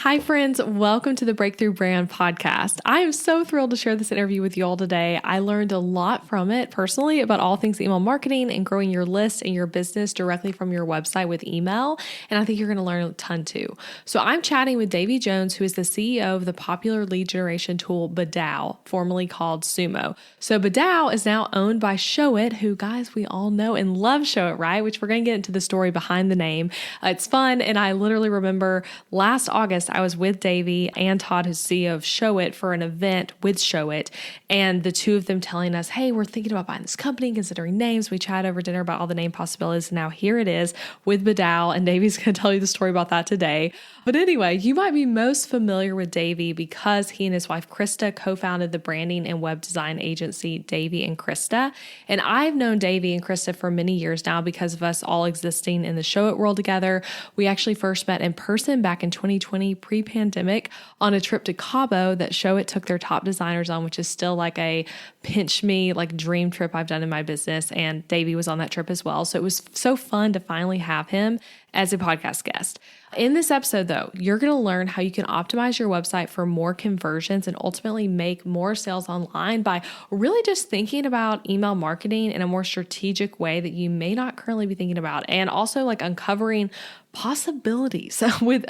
Hi, friends. Welcome to the Breakthrough Brand Podcast. I am so thrilled to share this interview with you all today. I learned a lot from it personally about all things email marketing and growing your list and your business directly from your website with email. And I think you're going to learn a ton too. So I'm chatting with Davey Jones, who is the CEO of the popular lead generation tool BDOW, formerly called Sumo. So BDOW is now owned by Showit, who, guys, we all know and love Showit, right? Which we're going to get into the story behind the name. It's fun. And I literally remember last August, I was with Davey and Todd, who's CEO of Showit, for an event with Showit, and the two of them telling us, hey, we're thinking about buying this company, considering names. We chat over dinner about all the name possibilities, and now here it is with BDOW, and Davey's going to tell you the story about that today. But anyway, you might be most familiar with Davey because he and his wife Krista co-founded the branding and web design agency Davey and Krista, and I've known Davey and Krista for many years now because of us all existing in the Showit world together. We actually first met in person back in 2020, pre-pandemic, on a trip to Cabo that Showit took their top designers on, which is still like a pinch me, like dream trip I've done in my business. And Davey was on that trip as well. So it was so fun to finally have him as a podcast guest. In this episode, though, you're going to learn how you can optimize your website for more conversions and ultimately make more sales online by really just thinking about email marketing in a more strategic way that you may not currently be thinking about, and also like uncovering possibilities with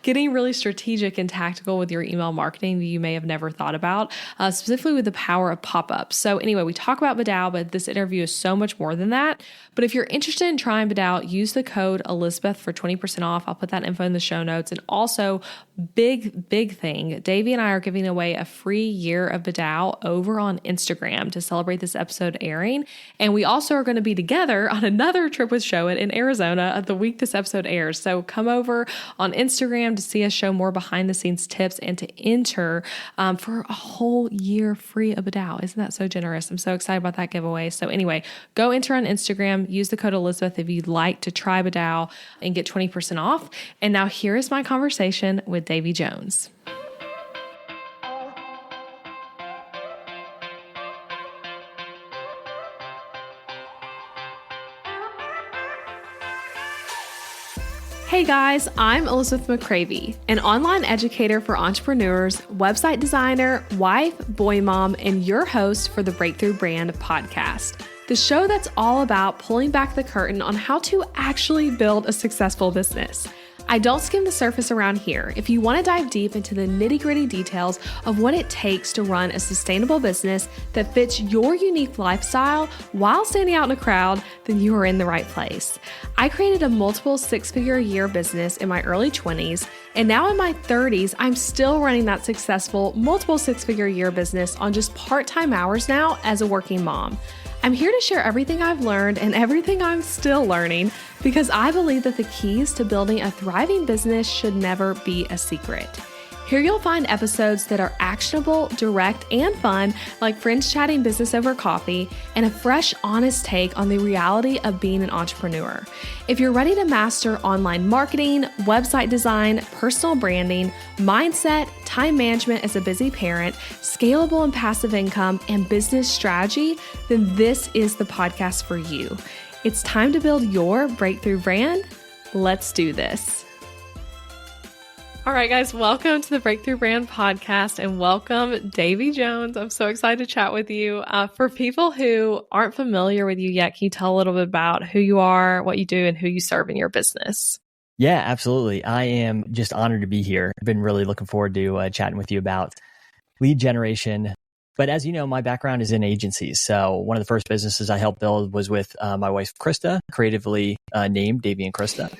getting really strategic and tactical with your email marketing that you may have never thought about, specifically with the power of pop-ups. So anyway, we talk about BDOW, but this interview is so much more than that. But if you're interested in trying BDOW, use the code Elizabeth for 20% off. I'll put that info in the show notes. And also, big thing, Davey and I are giving away a free year of BDOW over on Instagram to celebrate this episode airing. And we also are going to be together on another trip with Showit in Arizona the week this episode airs. So come over on Instagram to see us show more behind the scenes tips and to enter for a whole year free of BDOW. Isn't that so generous? I'm so excited about that giveaway. So anyway, go enter on Instagram, use the code Elizabeth if you'd like to try BDOW and get 20% off. And now here is my conversation with Davey Jones. Hey guys, I'm Elizabeth McCravey, an online educator for entrepreneurs, website designer, wife, boy mom, and your host for the Breakthrough Brand Podcast, the show that's all about pulling back the curtain on how to actually build a successful business. I don't skim the surface around here. If you want to dive deep into the nitty-gritty details of what it takes to run a sustainable business that fits your unique lifestyle while standing out in a crowd, then you are in the right place. I created a multiple six-figure a year business in my early 20s, and now in my 30s, I'm still running that successful multiple six-figure a year business on just part-time hours now as a working mom. I'm here to share everything I've learned and everything I'm still learning because I believe that the keys to building a thriving business should never be a secret. Here you'll find episodes that are actionable, direct, and fun, like friends chatting business over coffee, and a fresh, honest take on the reality of being an entrepreneur. If you're ready to master online marketing, website design, personal branding, mindset, time management as a busy parent, scalable and passive income, and business strategy, then this is the podcast for you. It's time to build your breakthrough brand. Let's do this. All right, guys, welcome to the Breakthrough Brand Podcast and welcome Davey Jones. I'm so excited to chat with you. For people who aren't familiar with you yet, can you tell a little bit about who you are, what you do, and who you serve in your business? Yeah, absolutely. I am just honored to be here. I've been really looking forward to chatting with you about lead generation. But as you know, my background is in agencies. So one of the first businesses I helped build was with my wife, Krista, creatively named Davey and Krista.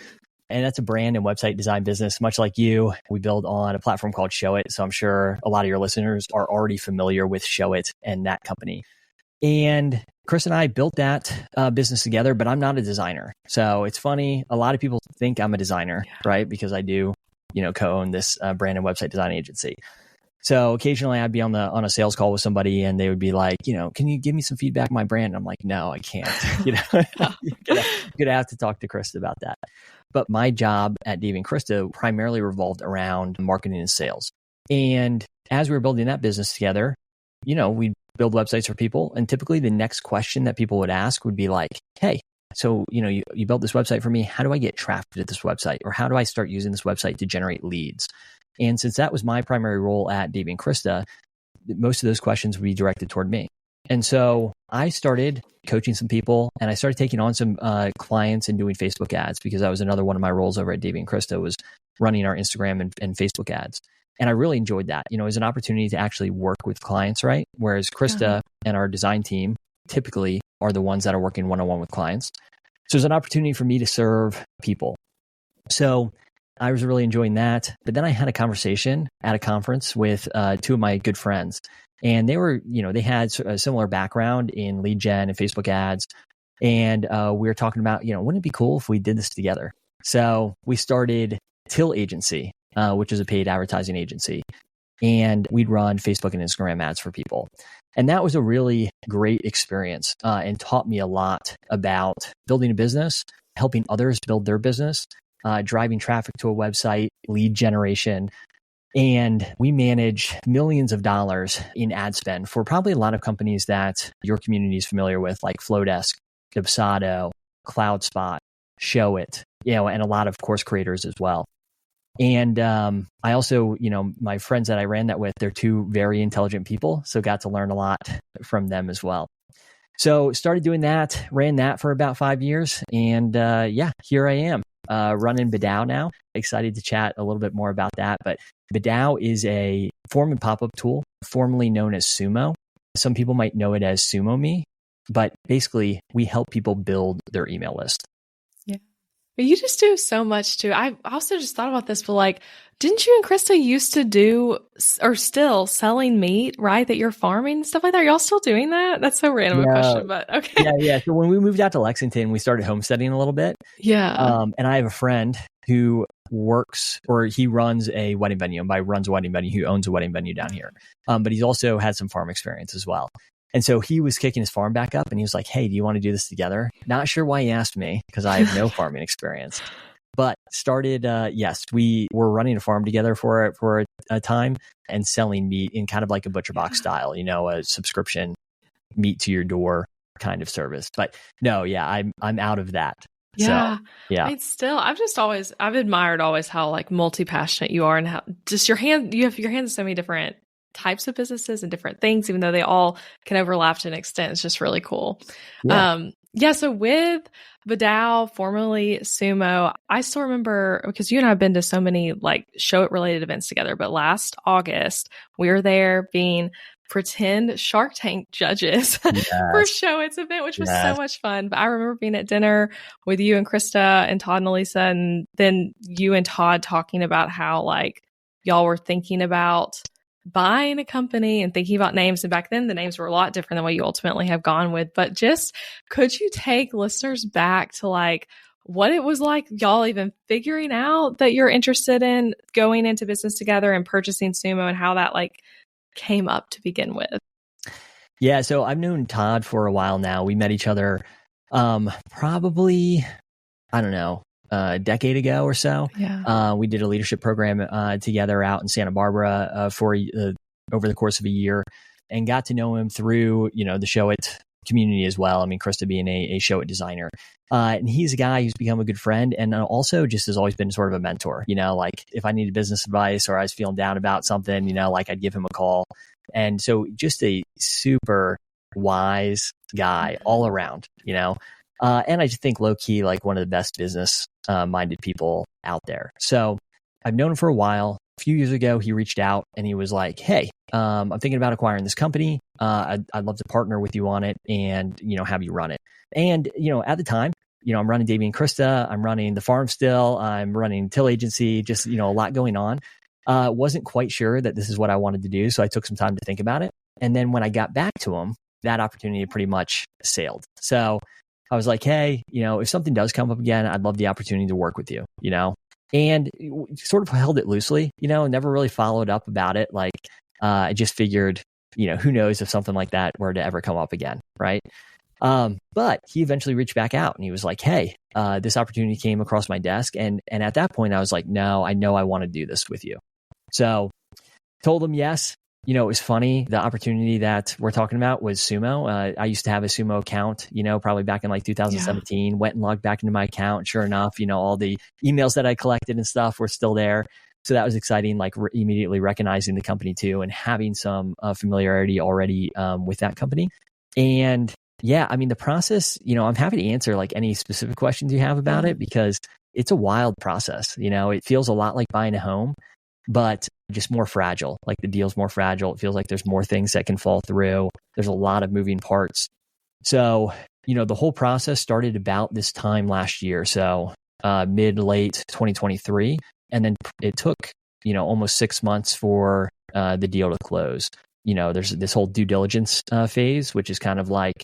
And that's a brand and website design business. Much like you, we build on a platform called Showit. So I'm sure a lot of your listeners are already familiar with Showit and that company. And Chris and I built that business together, but I'm not a designer. So it's funny. A lot of people think I'm a designer, right? Because I do, co-own this brand and website design agency. So occasionally I'd be on a sales call with somebody and they would be like, can you give me some feedback on my brand? And I'm like, no, I can't. You're gonna have to talk to Krista about that. But my job at Davey and Krista primarily revolved around marketing and sales. And as we were building that business together, we'd build websites for people. And typically the next question that people would ask would be like, hey, so, you built this website for me. How do I get traffic to this website? Or how do I start using this website to generate leads? And since that was my primary role at Davey and Krista, most of those questions would be directed toward me. And so I started coaching some people, and I started taking on some clients and doing Facebook ads, because that was another one of my roles over at Davey and Krista, was running our Instagram and Facebook ads. And I really enjoyed that. It was an opportunity to actually work with clients, right? Whereas Krista and our design team typically are the ones that are working one-on-one with clients. So there's an opportunity for me to serve people. So I was really enjoying that. But then I had a conversation at a conference with two of my good friends. And they were, they had a similar background in lead gen and Facebook ads. And we were talking about, wouldn't it be cool if we did this together? So we started Till Agency, which is a paid advertising agency. And we'd run Facebook and Instagram ads for people. And that was a really great experience and taught me a lot about building a business, helping others build their business, driving traffic to a website, lead generation. And we manage millions of dollars in ad spend for probably a lot of companies that your community is familiar with, like Flowdesk, Dubsado, CloudSpot, Showit, and a lot of course creators as well. And I also, my friends that I ran that with, they're two very intelligent people, so got to learn a lot from them as well. So started doing that, ran that for about 5 years, and here I am running BDOW now. Excited to chat a little bit more about that. But BDOW is a form and pop-up tool, formerly known as Sumo. Some people might know it as SumoMe, but basically we help people build their email list. Yeah. But you just do so much too. I also just thought about this, but didn't you and Krista used to do, or still selling meat, right? That you're farming and stuff like that. Are y'all still doing that? That's so random a question, but okay. Yeah. So when we moved out to Lexington, we started homesteading a little bit. Yeah. And I have a friend who he runs a wedding venue. And by runs a wedding venue, he owns a wedding venue down here. But he's also had some farm experience as well. And so he was kicking his farm back up, and he was like, hey, do you want to do this together? Not sure why he asked me, because I have no farming experience. But started, we were running a farm together for a time and selling meat in kind of like a butcher box style, a subscription meat to your door kind of service. But no, I'm out of that. Yeah. So, yeah. I've admired always how multi-passionate you are, and how just you have your hands in so many different types of businesses and different things, even though they all can overlap to an extent. It's just really cool. Yeah. So with BDOW, formerly Sumo, I still remember, because you and I have been to so many Show It related events together, but last August we were there being pretend Shark Tank judges for Show It's event, which was so much fun. But I remember being at dinner with you and Krista and Todd and Elisa, and then you and Todd talking about how y'all were thinking about buying a company and thinking about names. And back then the names were a lot different than what you ultimately have gone with. But just, could you take listeners back to what it was like, y'all even figuring out that you're interested in going into business together and purchasing Sumo, and how that came up to begin with? Yeah. So I've known Todd for a while now. We met each other probably, I don't know, a decade ago or so. Yeah. We did a leadership program together out in Santa Barbara for over the course of a year, and got to know him through the Show It community as well. I mean, Krista being a Show It designer, and he's a guy who's become a good friend, and also just has always been sort of a mentor. If I needed business advice or I was feeling down about something, I'd give him a call. And so just a super wise guy all around. And I just think low key, one of the best business minded people out there. So I've known him for a while. A few years ago, he reached out and he was like, hey, I'm thinking about acquiring this company. I'd love to partner with you on it and, have you run it. And, at the time, I'm running Davey and Krista. I'm running the farm still. I'm running Till Agency, just, a lot going on. Wasn't quite sure that this is what I wanted to do. So I took some time to think about it. And then when I got back to him, that opportunity pretty much sailed. So I was like, hey, if something does come up again, I'd love the opportunity to work with you, and sort of held it loosely, never really followed up about it. I just figured, who knows if something like that were to ever come up again. Right. But he eventually reached back out and he was like, hey, this opportunity came across my desk. And at that point I was like, no, I know I want to do this with you. So told him yes. It was funny. The opportunity that we're talking about was Sumo. I used to have a Sumo account, probably back in 2017, went and logged back into my account. Sure enough, all the emails that I collected and stuff were still there. So that was exciting, like immediately recognizing the company too and having some familiarity already with that company. And yeah, I mean, the process, I'm happy to answer like any specific questions you have about it because it's a wild process. It feels a lot like buying a home, but just more fragile. Like the deal's more fragile. It feels like there's more things that can fall through. There's a lot of moving parts. So, the whole process started about this time last year. So late 2023. And then it took, almost 6 months for the deal to close. There's this whole due diligence phase, which is kind of like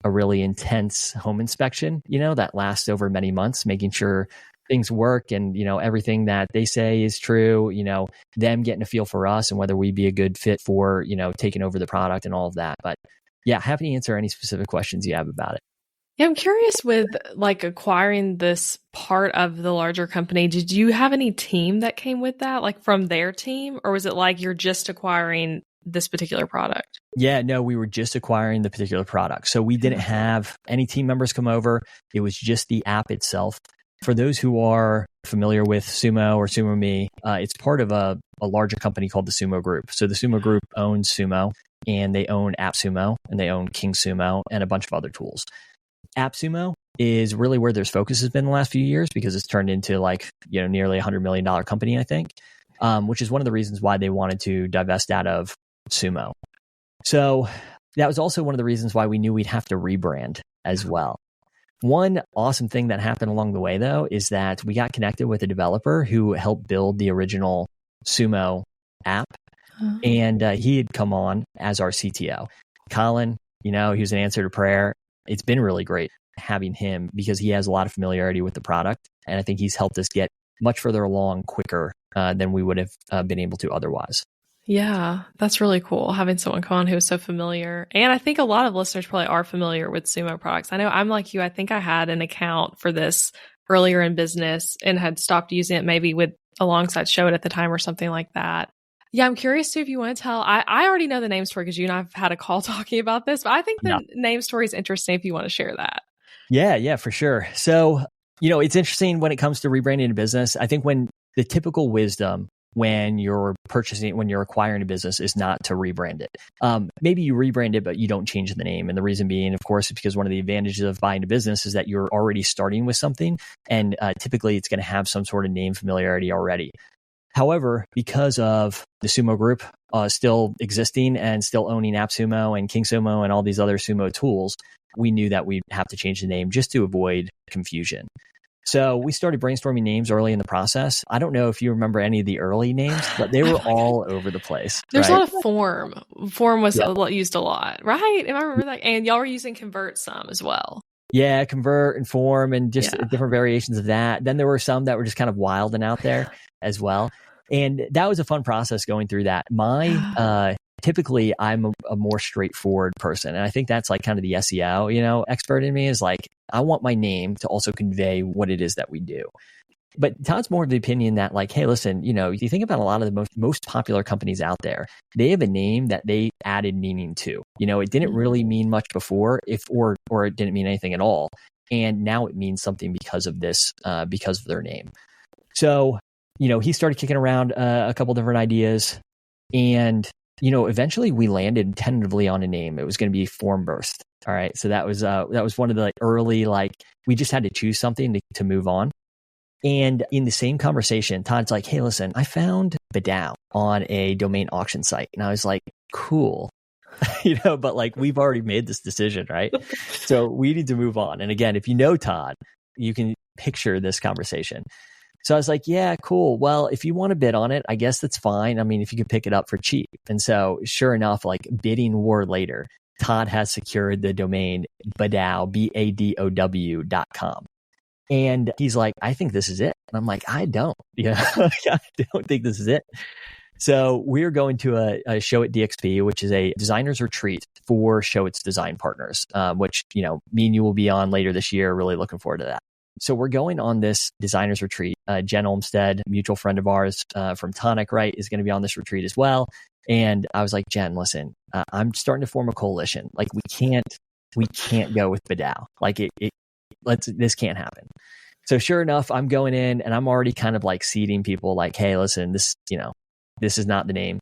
a really intense home inspection, that lasts over many months, making sure things work and, everything that they say is true, them getting a feel for us and whether we'd be a good fit for, taking over the product and all of that. But yeah, happy to answer any specific questions you have about it. Yeah, I'm curious with like acquiring this part of the larger company, did you have any team that came with that, like from their team, or was it like you're just acquiring this particular product? Yeah, no, we were just acquiring the particular product. So we didn't have any team members come over. It was just the app itself. For those who are familiar with Sumo or SumoMe, it's part of a larger company called the Sumo Group. So the Sumo Group owns Sumo and they own AppSumo and they own King Sumo and a bunch of other tools. AppSumo is really where their focus has been the last few years because it's turned into like, nearly $100 million company, I think, which is one of the reasons why they wanted to divest out of Sumo. So that was also one of the reasons why we knew we'd have to rebrand as well. One awesome thing that happened along the way, though, is that we got connected with a developer who helped build the original Sumo app. And he had come on as our CTO. Colin, he was an answer to prayer. It's been really great having him because he has a lot of familiarity with the product. And I think he's helped us get much further along quicker than we would have been able to otherwise. Yeah, that's really cool having someone come on who is so familiar. And I think a lot of listeners probably are familiar with Sumo products. I know I'm like you. I think I had an account for this earlier in business and had stopped using it maybe with alongside Showit at the time or something like that. Yeah, I'm curious too if you want to tell. I already know the name story because you and I have had a call talking about this, but I think the name story is interesting if you want to share that. Yeah, for sure. So, it's interesting when it comes to rebranding a business. I think when the typical wisdom when you're acquiring a business is not to rebrand it. Maybe you rebrand it, but you don't change the name. And the reason being, of course, is because one of the advantages of buying a business is that you're already starting with something. And typically it's going to have some sort of name familiarity already. However, because of the Sumo Group still existing and still owning AppSumo and King Sumo and all these other Sumo tools, we knew that we'd have to change the name just to avoid confusion. So we started brainstorming names early in the process. I don't know if you remember any of the early names, but they were all over the place. There's a lot of Form. Form was used a lot, right? If I remember that. And y'all were using Convert some as well. Yeah, Convert and Form and just different variations of that. Then there were some that were just kind of wild and out there as well. And that was a fun process going through that. Typically I'm a more straightforward person. And I think that's like kind of the SEO, expert in me is like, I want my name to also convey what it is that we do. But Todd's more of the opinion that like, hey, listen, if you think about a lot of the most popular companies out there, they have a name that they added meaning to. It didn't really mean much before or it didn't mean anything at all. And now it means something because of this, because of their name. So, he started kicking around a couple different ideas and eventually we landed tentatively on a name. It was going to be Formburst. All right. So that was one of the early, we just had to choose something to move on. And in the same conversation, Todd's like, hey, listen, I found BDOW on a domain auction site. And I was like, cool, but we've already made this decision, right? So we need to move on. And again, if you know Todd, you can picture this conversation. So I was like, yeah, cool. Well, if you want to bid on it, I guess that's fine. I mean, if you could pick it up for cheap. And so sure enough, bidding war later, Todd has secured the domain BDOW, BADOW.com. And he's like, I think this is it. And I'm like, I don't. I don't think this is it. So we're going to a Showit DXP, which is a designer's retreat for Showit's design partners, which, me and you will be on later this year. Really looking forward to that. So we're going on this designer's retreat. Jen Olmstead, a mutual friend of ours from Tonic, right, is going to be on this retreat as well. And I was like, Jen, listen, I'm starting to form a coalition. We can't go with BDOW. This can't happen. So sure enough, I'm going in and I'm already kind of like seeding people like, hey, listen, this is not the name.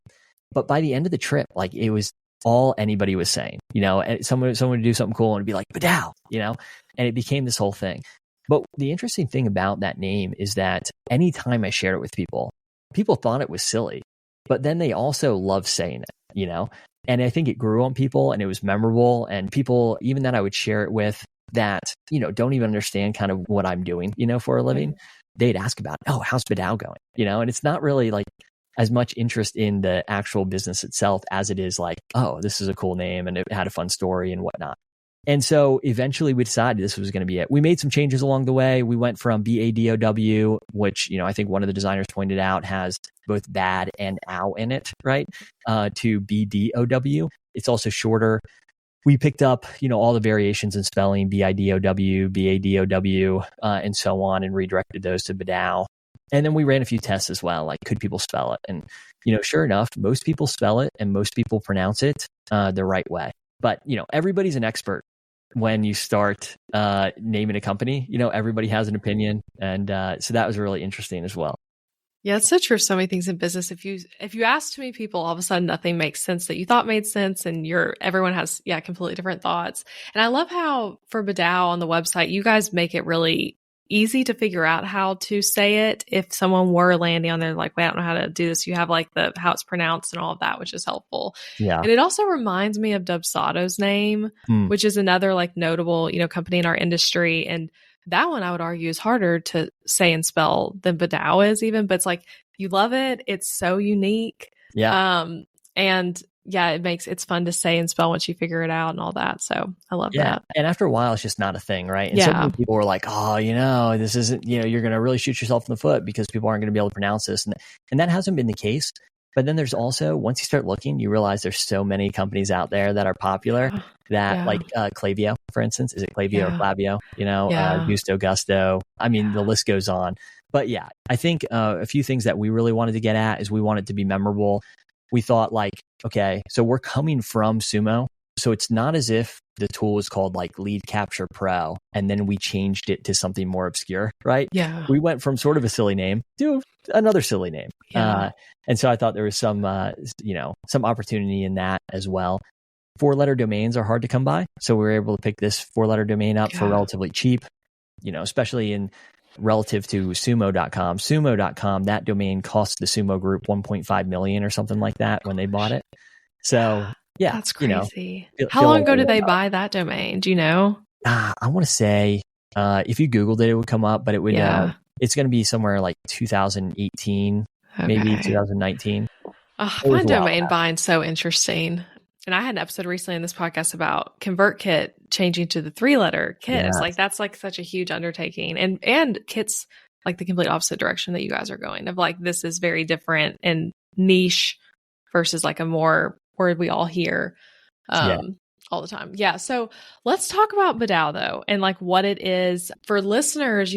But by the end of the trip, like it was all anybody was saying, and someone would do something cool and it'd be like, BDOW, and it became this whole thing. But the interesting thing about that name is that anytime I shared it with people thought it was silly, but then they also love saying it, and I think it grew on people and it was memorable, and people, even that I would share it with that, don't even understand kind of what I'm doing, for a living, they'd ask about, oh, how's BDOW going? And it's not really like as much interest in the actual business itself as it is like, oh, this is a cool name and it had a fun story and whatnot. And so eventually we decided this was going to be it. We made some changes along the way. We went from BADOW, which, I think one of the designers pointed out has both bad and ow in it, right? To BDOW. It's also shorter. We picked up, all the variations in spelling, BIDOW, BADOW, and so on, and redirected those to BDOW. And then we ran a few tests as well, like could people spell it? And, sure enough, most people spell it and most people pronounce it the right way. But, everybody's an expert when you start naming a company. Everybody has an opinion. And so that was really interesting as well. Yeah, it's so true. So many things in business. If you ask too many people, all of a sudden nothing makes sense that you thought made sense, and everyone has completely different thoughts. And I love how for BDOW on the website, you guys make it really easy to figure out how to say it. If someone were landing on there like, wait, I don't know how to do this, you have like how it's pronounced and all of that, which is helpful. Yeah. And it also reminds me of Dubsato's name, which is another like notable, company in our industry. And that one I would argue is harder to say and spell than BDOW is even, but it's like, you love it. It's so unique. Yeah. And yeah, it's fun to say and spell once you figure it out and all that. So I love that. And after a while, it's just not a thing, right? And so many people were like, oh, this isn't, you're going to really shoot yourself in the foot because people aren't going to be able to pronounce this. And that hasn't been the case. But then there's also, once you start looking, you realize there's so many companies out there that are popular that like Klaviyo, for instance. Is it Klaviyo or Klaviyo? Gusto, Gusto. I mean, the list goes on. But yeah, I think a few things that we really wanted to get at is we want it to be memorable. We thought like, okay, so we're coming from Sumo. So it's not as if the tool was called like Lead Capture Pro and then we changed it to something more obscure, right? Yeah. We went from sort of a silly name to another silly name. Yeah. And so I thought there was some opportunity in that as well. 4-letter domains are hard to come by. So we were able to pick this 4-letter domain up for relatively cheap, especially in relative to sumo.com. Sumo.com, that domain cost the Sumo Group $1.5 million or something like that when they bought it. So yeah, that's crazy. How long ago did they buy that domain? Do you know? I want to say if you Googled it, it would come up, but it would. It's going to be somewhere like 2018, maybe 2019. I find domain buying so interesting. And I had an episode recently in this podcast about ConvertKit changing to the 3-letter kit. It's like, that's like such a huge undertaking. And kit's like the complete opposite direction that you guys are going of like, this is very different and niche versus like a more word we all hear all the time. Yeah. So let's talk about BDOW though, and like what it is for listeners.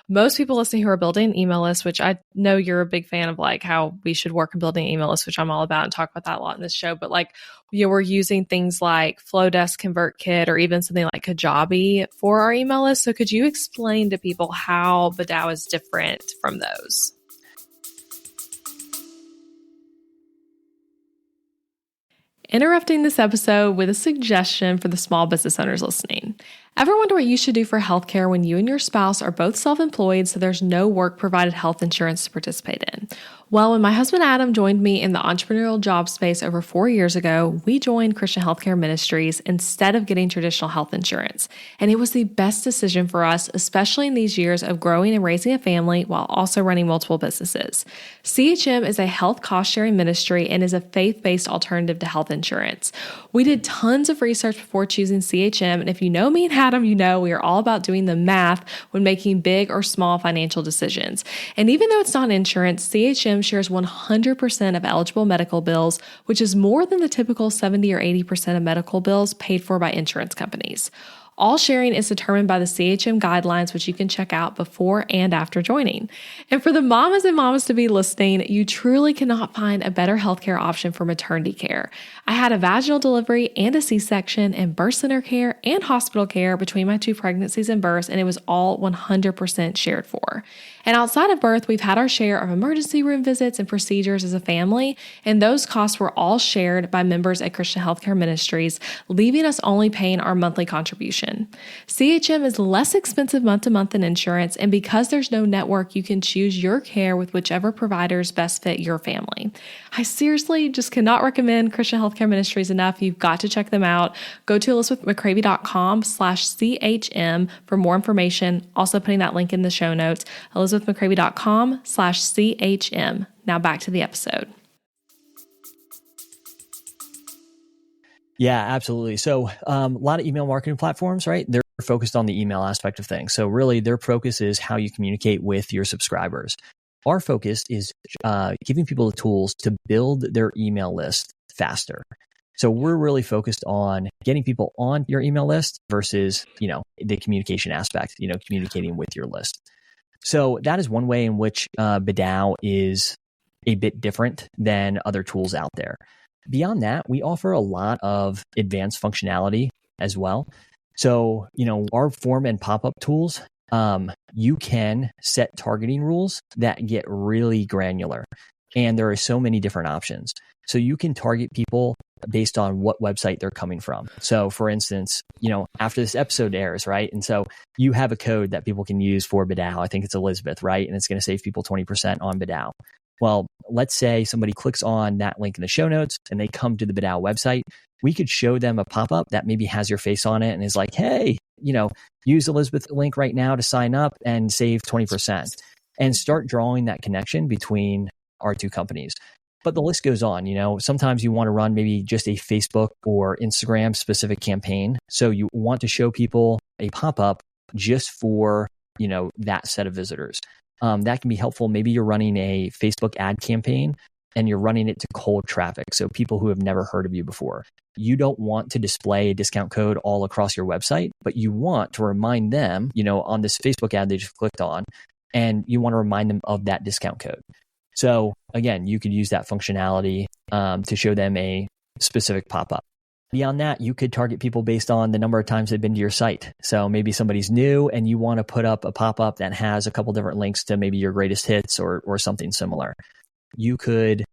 Most people listening who are building an email list, which I know you're a big fan of, like how we should work on building an email list, which I'm all about and talk about that a lot in this show. But like, we're using things like Flowdesk, ConvertKit, or even something like Kajabi for our email list. So could you explain to people how BDOW is different from those? Interrupting this episode with a suggestion for the small business owners listening. Ever wonder what you should do for healthcare when you and your spouse are both self-employed, so there's no work-provided health insurance to participate in? Well, when my husband Adam joined me in the entrepreneurial job space over 4 years ago, we joined Christian Healthcare Ministries instead of getting traditional health insurance. And it was the best decision for us, especially in these years of growing and raising a family while also running multiple businesses. CHM is a health cost-sharing ministry and is a faith-based alternative to health insurance. We did tons of research before choosing CHM, and if you know me and Adam, you know we are all about doing the math when making big or small financial decisions. And even though it's not insurance, CHM shares 100% of eligible medical bills, which is more than the typical 70 or 80% of medical bills paid for by insurance companies. All sharing is determined by the CHM guidelines, which you can check out before and after joining. And for the mamas and mamas to be listening, you truly cannot find a better healthcare option for maternity care. I had a vaginal delivery and a C-section and birth center care and hospital care between my 2 pregnancies and births, and it was all 100% shared for. And outside of birth, we've had our share of emergency room visits and procedures as a family, and those costs were all shared by members at Christian Healthcare Ministries, leaving us only paying our monthly contribution. CHM is less expensive month to month than insurance, and because there's no network, you can choose your care with whichever providers best fit your family. I seriously just cannot recommend Christian Healthcare Ministries enough. You've got to check them out. Go to elizabethmccravey.com/CHM for more information. Also putting that link in the show notes, elizabethmccravey.com/CHM. Now back to the episode. Yeah, absolutely. So a lot of email marketing platforms, right? They're focused on the email aspect of things. So really their focus is how you communicate with your subscribers. Our focus is giving people the tools to build their email list faster. So we're really focused on getting people on your email list versus, the communication aspect, communicating with your list. So that is one way in which BDOW is a bit different than other tools out there. Beyond that, we offer a lot of advanced functionality as well. So, our form and pop-up tools, you can set targeting rules that get really granular. And there are so many different options. So you can target people based on what website they're coming from. So for instance, after this episode airs, right? And so you have a code that people can use for BDOW. I think it's Elizabeth, right? And it's going to save people 20% on BDOW. Well, let's say somebody clicks on that link in the show notes and they come to the BDOW website. We could show them a pop-up that maybe has your face on it and is like, hey, use Elizabeth's link right now to sign up and save 20%, and start drawing that connection between our two companies. But the list goes on. Sometimes you want to run maybe just a Facebook or Instagram specific campaign. So you want to show people a pop-up just for, that set of visitors. That can be helpful. Maybe you're running a Facebook ad campaign and you're running it to cold traffic. So people who have never heard of you before. You don't want to display a discount code all across your website, but you want to remind them, on this Facebook ad they just clicked on, and you want to remind them of that discount code. So again, you could use that functionality to show them a specific pop-up. Beyond that, you could target people based on the number of times they've been to your site. So maybe somebody's new and you want to put up a pop-up that has a couple different links to maybe your greatest hits or something similar. You could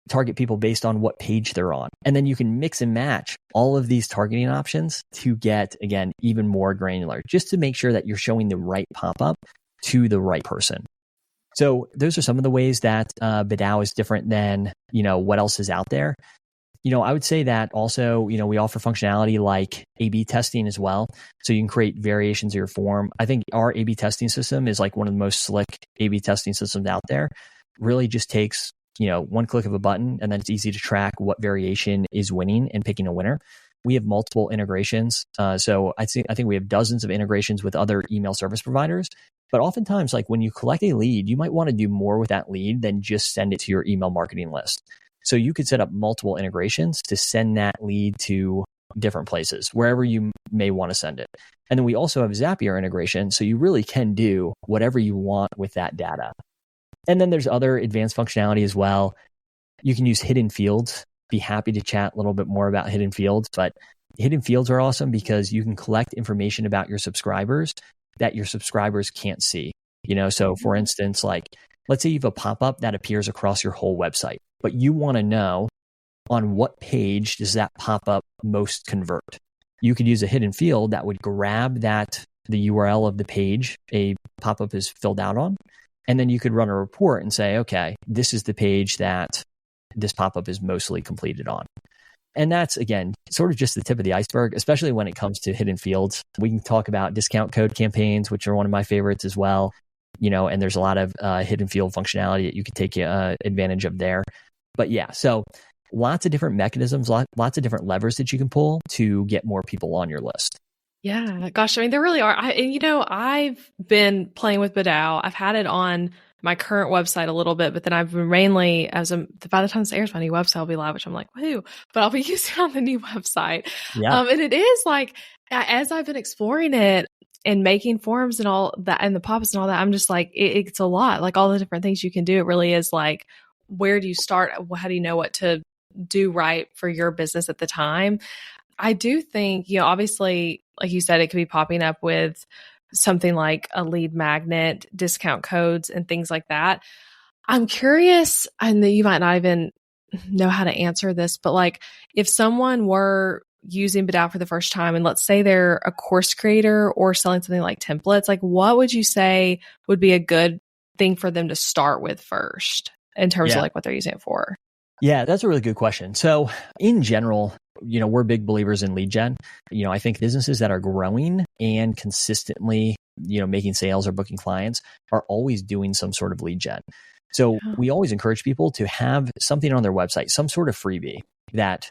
target people based on what page they're on. And then you can mix and match all of these targeting options to get, again, even more granular, just to make sure that you're showing the right pop-up to the right person. So those are some of the ways that BDOW is different than, what else is out there. I would say that also, we offer functionality like A/B testing as well. So you can create variations of your form. I think our A/B testing system is like one of the most slick A/B testing systems out there. Really just takes, one click of a button, and then it's easy to track what variation is winning and picking a winner. We have multiple integrations. So I think we have dozens of integrations with other email service providers. But oftentimes, like when you collect a lead, you might want to do more with that lead than just send it to your email marketing list. So you could set up multiple integrations to send that lead to different places, wherever you may want to send it. And then we also have Zapier integration. So you really can do whatever you want with that data. And then there's other advanced functionality as well. You can use hidden fields. Be happy to chat a little bit more about hidden fields, but hidden fields are awesome because you can collect information about your subscribers that your subscribers can't see. So for instance, like let's say you have a pop-up that appears across your whole website, but you want to know on what page does that pop-up most convert. You could use a hidden field that would grab the URL of the page a pop-up is filled out on, and then you could run a report and say, okay, this is the page that this pop-up is mostly completed on. And that's, again, sort of just the tip of the iceberg, especially when it comes to hidden fields. We can talk about discount code campaigns, which are one of my favorites as well. And there's a lot of hidden field functionality that you could take advantage of there. But yeah, so lots of different mechanisms, lots of different levers that you can pull to get more people on your list. Yeah, gosh, I mean, there really are. I've been playing with BDOW. I've had it on my current website a little bit, but then I've been mainly by the time this airs, my new website will be live, which I'm like, woohoo, but I'll be using it on the new website. Yeah. And it is like, as I've been exploring it and making forms and all that and the pop-ups and all that, I'm just like, it's a lot, like all the different things you can do. It really is like, where do you start? How do you know what to do right for your business at the time? I do think, obviously, like you said, it could be popping up with something like a lead magnet, discount codes, and things like that. I'm curious, and you might not even know how to answer this, but like if someone were using BDOW for the first time, and let's say they're a course creator or selling something like templates, like what would you say would be a good thing for them to start with first in terms of like what they're using it for? Yeah, that's a really good question. So in general, we're big believers in lead gen. I think businesses that are growing and consistently, making sales or booking clients are always doing some sort of lead gen. So we always encourage people to have something on their website, some sort of freebie that,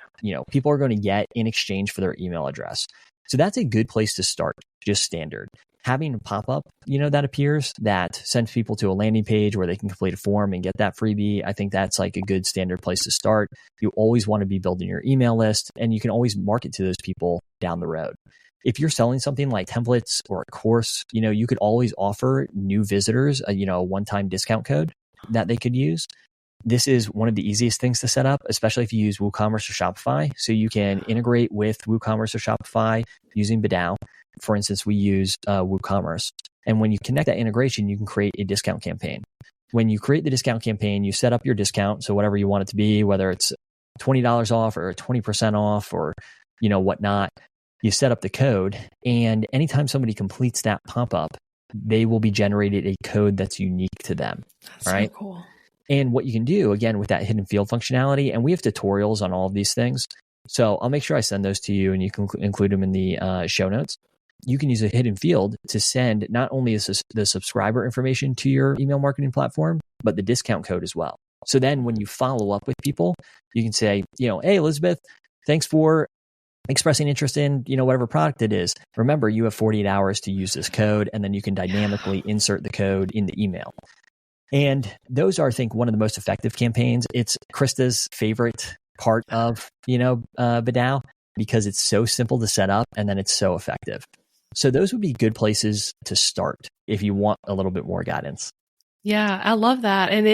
people are going to get in exchange for their email address. So that's a good place to start, just standard. Having a pop-up, that appears that sends people to a landing page where they can complete a form and get that freebie. I think that's like a good standard place to start. You always want to be building your email list, and you can always market to those people down the road. If you're selling something like templates or a course, you could always offer new visitors a one-time discount code that they could use. This is one of the easiest things to set up, especially if you use WooCommerce or Shopify. So you can integrate with WooCommerce or Shopify using BDOW. For instance, we use WooCommerce. And when you connect that integration, you can create a discount campaign. When you create the discount campaign, you set up your discount. So whatever you want it to be, whether it's $20 off or 20% off or, whatnot, you set up the code. And anytime somebody completes that pop-up, they will be generated a code that's unique to them. That's right? So cool. And what you can do, again, with that hidden field functionality, and we have tutorials on all of these things. So I'll make sure I send those to you and you can include them in the show notes. You can use a hidden field to send not only the subscriber information to your email marketing platform, but the discount code as well. So then when you follow up with people, you can say, hey, Elizabeth, thanks for expressing interest in, whatever product it is. Remember, you have 48 hours to use this code, and then you can dynamically insert the code in the email. And those are, I think, one of the most effective campaigns. It's Krista's favorite part of, BDOW because it's so simple to set up and then it's so effective. So those would be good places to start if you want a little bit more guidance. Yeah, I love that. And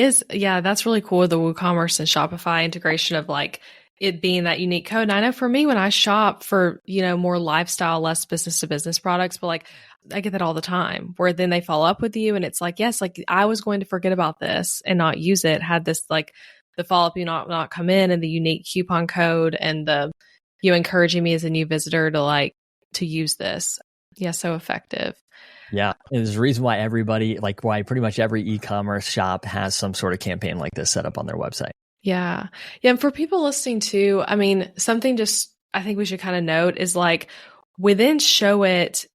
that's really cool. The WooCommerce and Shopify integration of like it being that unique code. And I know for me, when I shop for, more lifestyle, less business to business products, but like I get that all the time where then they follow up with you and it's like, yes, like I was going to forget about this and not use it. Had this like the follow up, not come in and the unique coupon code and the, you encouraging me as a new visitor to use this. Yeah. So effective. Yeah. And there's a reason why why pretty much every e-commerce shop has some sort of campaign like this set up on their website. Yeah. Yeah. And for people listening too, I mean, something just I think we should kind of note is like within Show It,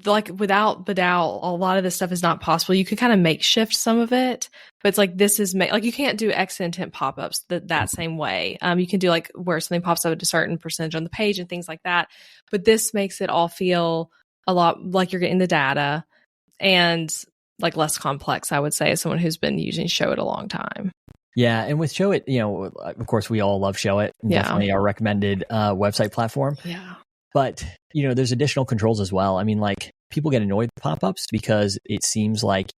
like without BDOW, a lot of this stuff is not possible. You could kind of makeshift some of it, but it's like this is like you can't do X intent pop-ups that same way. You can do like where something pops up at a certain percentage on the page and things like that. But this makes it all feel a lot like you're getting the data and like less complex, I would say, as someone who's been using Show It a long time. Yeah. And with Show It, of course, we all love Show It. Definitely our recommended website platform. Yeah. But, there's additional controls as well. I mean, like people get annoyed with pop-ups because it seems like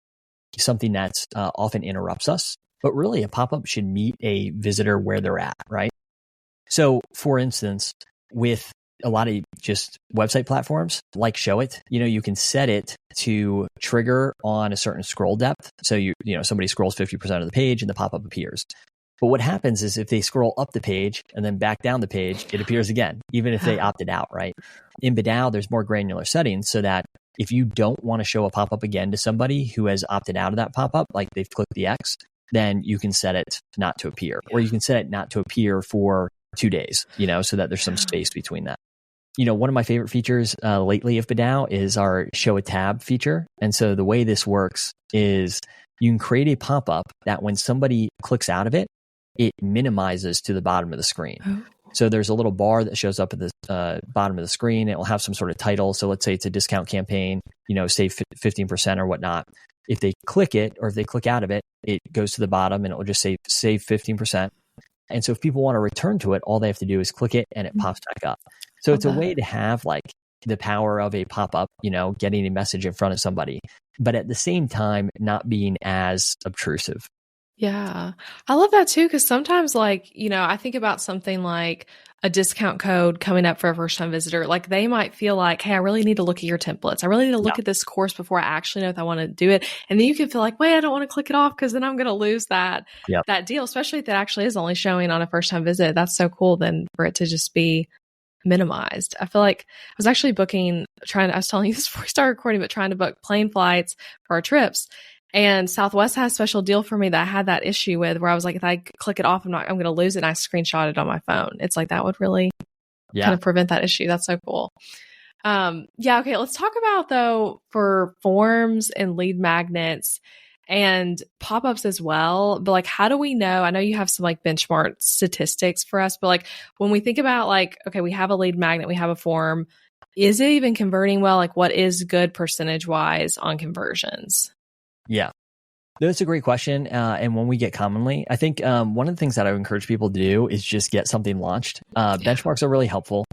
something that's often interrupts us. But really, a pop-up should meet a visitor where they're at, right? So, for instance, with a lot of just website platforms like Show It, you can set it to trigger on a certain scroll depth. So somebody scrolls 50% of the page and the pop-up appears. But what happens is if they scroll up the page and then back down the page, it appears again, even if they opted out, right? In BDOW, there's more granular settings so that if you don't want to show a pop-up again to somebody who has opted out of that pop-up, like they've clicked the X, then you can set it not to appear, or you can set it not to appear for 2 days, so that there's some space between that. One of my favorite features lately of BDOW is our Show a Tab feature. And so the way this works is you can create a pop-up that when somebody clicks out of it, it minimizes to the bottom of the screen. Oh. So there's a little bar that shows up at the bottom of the screen. It will have some sort of title. So let's say it's a discount campaign, save 15% or whatnot. If they click it or if they click out of it, it goes to the bottom and it will just say save 15%. And so if people want to return to it, all they have to do is click it and it pops back up. So it's a way to have like the power of a pop-up, getting a message in front of somebody, but at the same time, not being as obtrusive. Yeah. I love that too. Cause sometimes I think about something like a discount code coming up for a first time visitor. Like they might feel like, hey, I really need to look at your templates. I really need to look at this course before I actually know if I want to do it. And then you can feel like, wait, I don't want to click it off because then I'm going to lose that deal, especially if it actually is only showing on a first time visit. That's so cool then for it to just be minimized. I feel like I was actually I was telling you this before we started recording, but trying to book plane flights for our trips. And Southwest has a special deal for me that I had that issue with where I was like, if I click it off, I'm going to lose it. And I screenshot it on my phone. It's like that would really kind of prevent that issue. That's so cool. Okay. Let's talk about though for forms and lead magnets and pop-ups as well. But like, how do we know? I know you have some like benchmark statistics for us, but like when we think about like, okay, we have a lead magnet, we have a form. Is it even converting well? Like what is good percentage wise on conversions? Yeah, that's a great question. And one we get commonly, I think one of the things that I would encourage people to do is just get something launched. Benchmarks are really helpful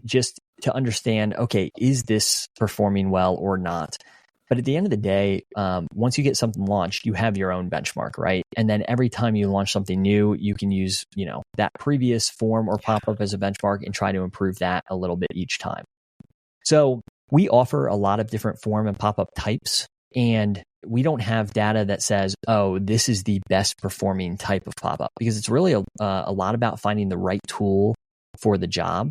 just to understand, okay, is this performing well or not? But at the end of the day, once you get something launched, you have your own benchmark, right? And then every time you launch something new, you can use, that previous form or pop-up as a benchmark and try to improve that a little bit each time. So we offer a lot of different form and pop-up types. And we don't have data that says, oh, this is the best performing type of pop-up, because it's really a lot about finding the right tool for the job.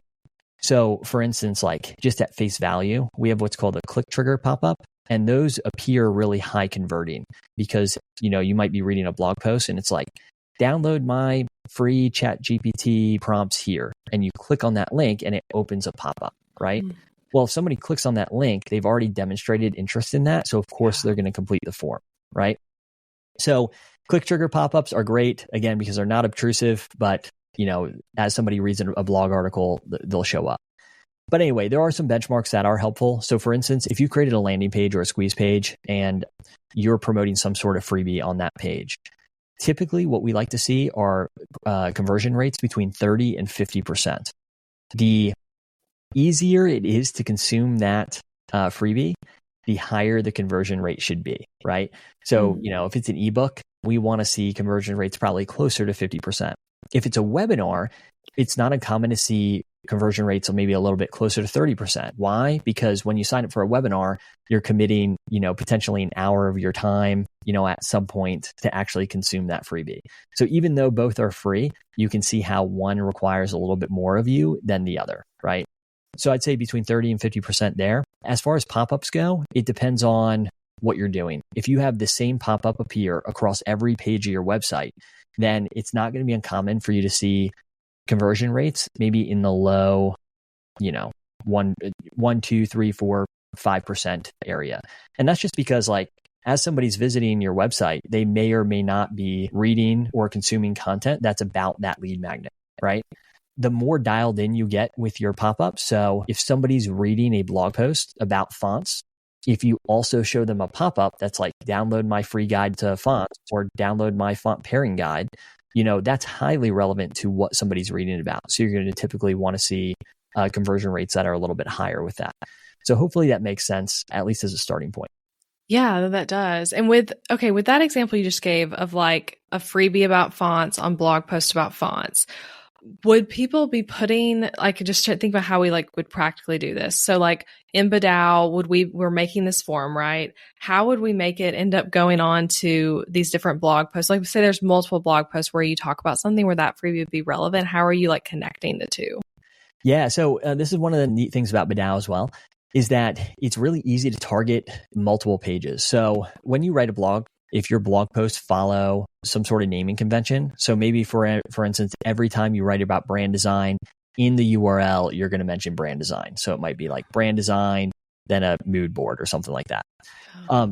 So for instance, like just at face value, we have what's called a click trigger pop-up, and those appear really high converting because, you might be reading a blog post and it's like, download my free ChatGPT prompts here. And you click on that link and it opens a pop-up, right? Mm. Well, if somebody clicks on that link, they've already demonstrated interest in that. So of course they're going to complete the form, right? So click trigger pop-ups are great, again, because they're not obtrusive, but as somebody reads a blog article, they'll show up. But anyway, there are some benchmarks that are helpful. So for instance, if you created a landing page or a squeeze page and you're promoting some sort of freebie on that page, typically what we like to see are conversion rates between 30 and 50%. The easier it is to consume that freebie, the higher the conversion rate should be, right? So, if it's an ebook, we want to see conversion rates probably closer to 50%. If it's a webinar, it's not uncommon to see conversion rates of maybe a little bit closer to 30%. Why? Because when you sign up for a webinar, you're committing, potentially an hour of your time, at some point to actually consume that freebie. So even though both are free, you can see how one requires a little bit more of you than the other, right? So I'd say between 30 and 50% there. As far as pop-ups go, it depends on what you're doing. If you have the same pop-up appear across every page of your website, then it's not going to be uncommon for you to see conversion rates maybe in the low, 1, 2, 3, 4, 5% area. And that's just because as somebody's visiting your website, they may or may not be reading or consuming content that's about that lead magnet, right? The more dialed in you get with your pop-up. So if somebody's reading a blog post about fonts, if you also show them a pop-up that's like, download my free guide to fonts or download my font pairing guide, that's highly relevant to what somebody's reading about. So you're going to typically want to see conversion rates that are a little bit higher with that. So hopefully that makes sense, at least as a starting point. Yeah, that does. And with that example you just gave of like a freebie about fonts on blog posts about fonts, would people be putting, just to think about how we would practically do this. So in BDOW, we're making this form, right? How would we make it end up going on to these different blog posts? Like say there's multiple blog posts where you talk about something where that freebie would be relevant. How are you connecting the two? Yeah. So this is one of the neat things about BDOW as well, is that it's really easy to target multiple pages. So when you write a blog, if your blog posts follow some sort of naming convention, so maybe for instance, every time you write about brand design in the URL, you're going to mention brand design. So it might be like brand design, then a mood board or something like that.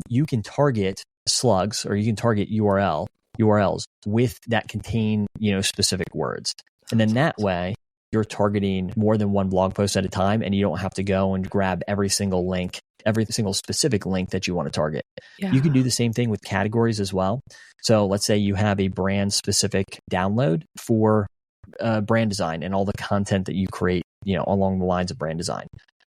You can target slugs or you can target URLs with that contain, specific words. And then that way you're targeting more than one blog post at a time, and you don't have to go and grab every single link, every single specific link that you want to target. Yeah. You can do the same thing with categories as well. So let's say you have a brand specific download for brand design and all the content that you create, along the lines of brand design.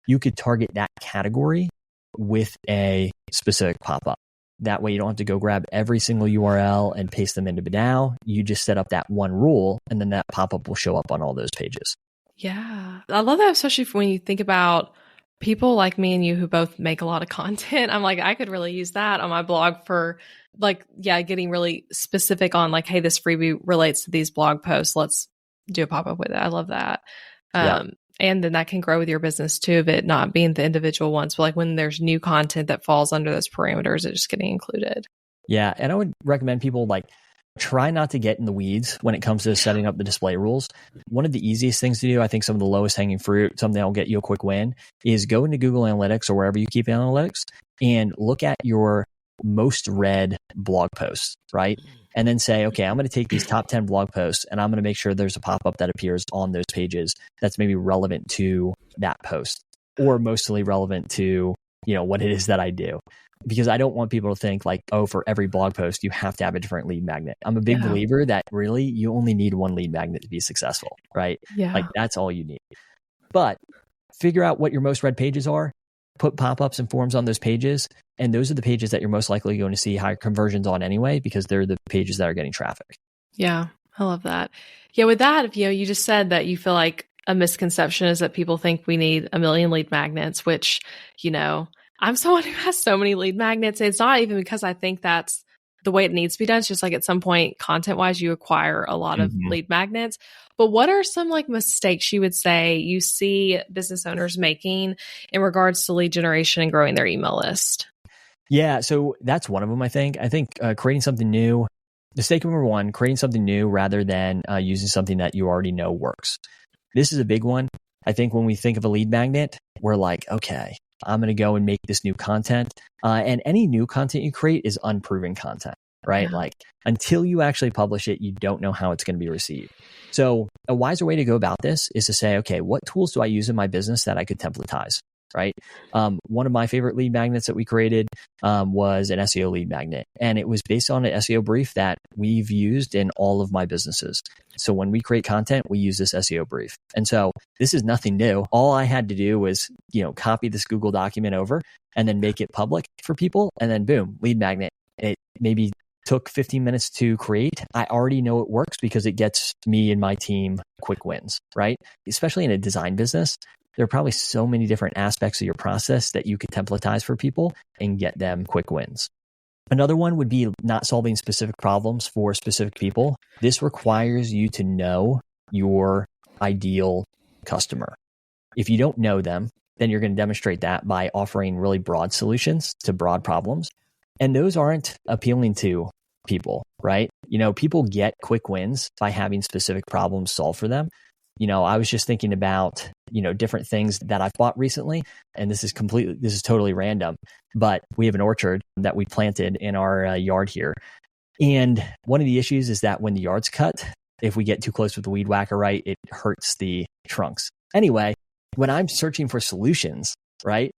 You could target that category with a specific pop-up. That way you don't have to go grab every single URL and paste them into BDOW. You just set up that one rule, and then that pop-up will show up on all those pages. Yeah. I love that, especially when you think about people like me and you who both make a lot of content. I'm like, I could really use that on my blog for getting really specific on like, hey, this freebie relates to these blog posts. Let's do a pop-up with it. I love that. And then that can grow with your business too, of it not being the individual ones, but like when there's new content that falls under those parameters, it's just getting included. Yeah. And I would recommend people try not to get in the weeds when it comes to setting up the display rules. One of the easiest things to do, I think some of the lowest hanging fruit, something that'll get you a quick win, is go into Google Analytics or wherever you keep analytics and look at your most read blog posts, right? And then say, okay, I'm going to take these top 10 blog posts and I'm going to make sure there's a pop-up that appears on those pages that's maybe relevant to that post, or mostly relevant to, what it is that I do. Because I don't want people to think like, oh, for every blog post, you have to have a different lead magnet. I'm a big believer that really you only need one lead magnet to be successful, right? Yeah. Like that's all you need. But figure out what your most read pages are, put pop-ups and forms on those pages. And those are the pages that you're most likely going to see higher conversions on anyway, because they're the pages that are getting traffic. Yeah. I love that. Yeah. With that, you just said that you feel like a misconception is that people think we need a million lead magnets, which, I'm someone who has so many lead magnets. It's not even because I think that's the way it needs to be done. It's just like at some point, content-wise, you acquire a lot of lead magnets. But what are some mistakes you would say you see business owners making in regards to lead generation and growing their email list? Yeah, so that's one of them, I think. I think creating something new, mistake number one, creating something new rather than using something that you already know works. This is a big one. I think when we think of a lead magnet, we're like, okay, I'm going to go and make this new content. And any new content you create is unproven content, right? Yeah. Until you actually publish it, you don't know how it's going to be received. So a wiser way to go about this is to say, okay, what tools do I use in my business that I could templatize, right? One of my favorite lead magnets that we created was an SEO lead magnet. And it was based on an SEO brief that we've used in all of my businesses. So when we create content, we use this SEO brief. And so this is nothing new. All I had to do was, copy this Google document over and then make it public for people. And then boom, lead magnet. It maybe took 15 minutes to create. I already know it works because it gets me and my team quick wins, right? Especially in a design business. There are probably so many different aspects of your process that you could templatize for people and get them quick wins. Another one would be not solving specific problems for specific people. This requires you to know your ideal customer. If you don't know them, then you're going to demonstrate that by offering really broad solutions to broad problems. And those aren't appealing to people, right? People get quick wins by having specific problems solved for them. I was just thinking about, different things that I've bought recently, and this is totally random, but we have an orchard that we planted in our yard here. And one of the issues is that when the yard's cut, if we get too close with the weed whacker, right, it hurts the trunks. Anyway, when I'm searching for solutions, right,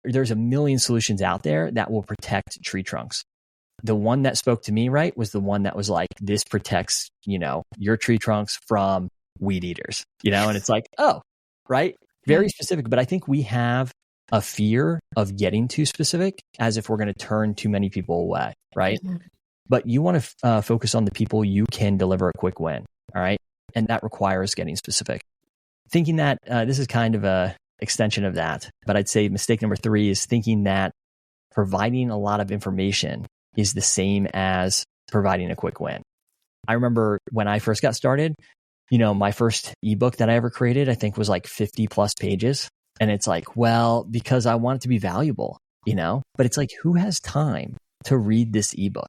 there's a million solutions out there that will protect tree trunks. The one that spoke to me, right, was the one that was like, this protects, your tree trunks from weed eaters, and it's like, oh, right. Very specific. But I think we have a fear of getting too specific as if we're going to turn too many people away. Right. Mm-hmm. But you want to focus on the people you can deliver a quick win. All right. And that requires getting specific. Thinking that this is kind of a extension of that, but I'd say mistake number 3 is thinking that providing a lot of information is the same as providing a quick win. I remember when I first got started, my first ebook that I ever created, I think was like 50 plus pages. And it's like, well, because I want it to be valuable, but it's like, who has time to read this ebook?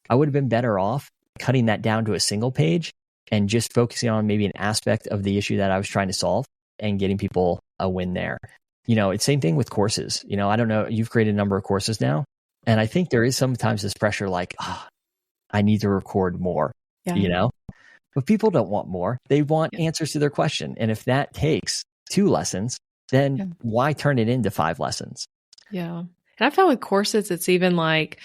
I would have been better off cutting that down to a single page and just focusing on maybe an aspect of the issue that I was trying to solve and getting people a win there. It's same thing with courses. I don't know, you've created a number of courses now. And I think there is sometimes this pressure like, I need to record more, But people don't want more. They want answers to their question. And if that takes 2 lessons, then why turn it into 5 lessons? Yeah. And I found with courses, it's even like,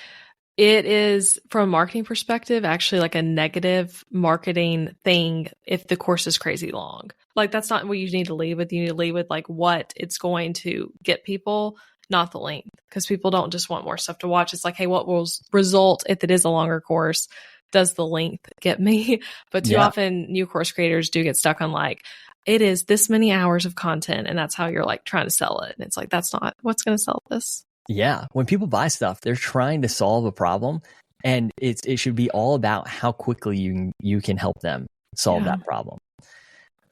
it is, from a marketing perspective, actually like a negative marketing thing if the course is crazy long. Like, that's not what you need to lead with. You need to lead with like what it's going to get people, not the length, because people don't just want more stuff to watch. It's like, hey, what will result if it is a longer course? Does the length get me? But too often new course creators do get stuck on like, it is this many hours of content, and that's how you're like trying to sell it. And it's like, that's not what's going to sell this. Yeah. When people buy stuff, they're trying to solve a problem, and it should be all about how quickly you can help them solve that problem.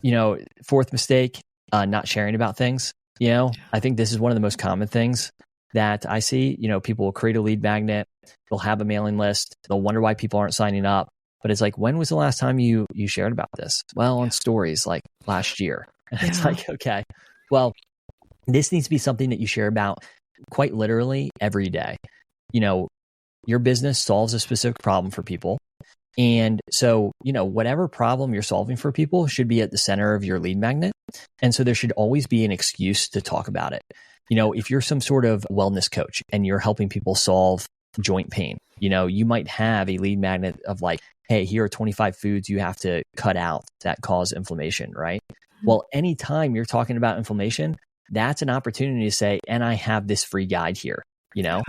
You know, 4th mistake, not sharing about things. You know, I think this is one of the most common things that I see. You know, people will create a lead magnet, they'll have a mailing list, they'll wonder why people aren't signing up. But it's like, when was the last time you shared about this? Well, on stories like last year. And it's like, okay, well, this needs to be something that you share about quite literally every day. You know, your business solves a specific problem for people. And so, you know, whatever problem you're solving for people should be at the center of your lead magnet. And so there should always be an excuse to talk about it. You know, if you're some sort of wellness coach and you're helping people solve joint pain, you know, you might have a lead magnet of like, hey, here are 25 foods you have to cut out that cause inflammation, right? Well, anytime you're talking about inflammation, that's an opportunity to say, and I have this free guide here, you know?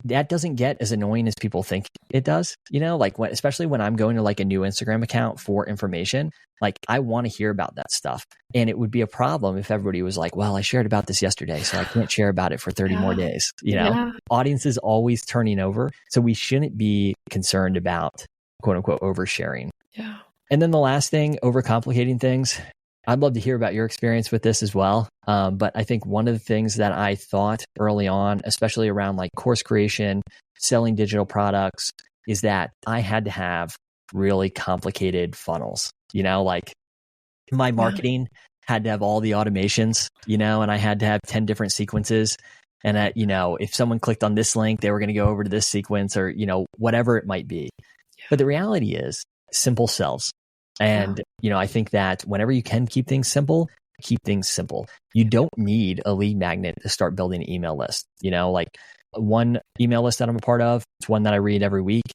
That doesn't get as annoying as people think it does, you know, like especially when I'm going to like a new Instagram account for information, like I want to hear about that stuff. And it would be a problem if everybody was like, well, I shared about this yesterday, so I can't share about it for 30 more days. You know, audience is always turning over. So we shouldn't be concerned about quote unquote oversharing. Yeah. And then the last thing, overcomplicating things. I'd love to hear about your experience with this as well. But I think one of the things that I thought early on, especially around like course creation, selling digital products, is that I had to have really complicated funnels. You know, like my marketing had to have all the automations, you know, and I had to have 10 different sequences. And that, you know, if someone clicked on this link, they were going to go over to this sequence or, you know, whatever it might be. But the reality is simple sells. And, you know, I think that whenever you can keep things simple, keep things simple. You don't need a lead magnet to start building an email list. You know, like one email list that I'm a part of, it's one that I read every week.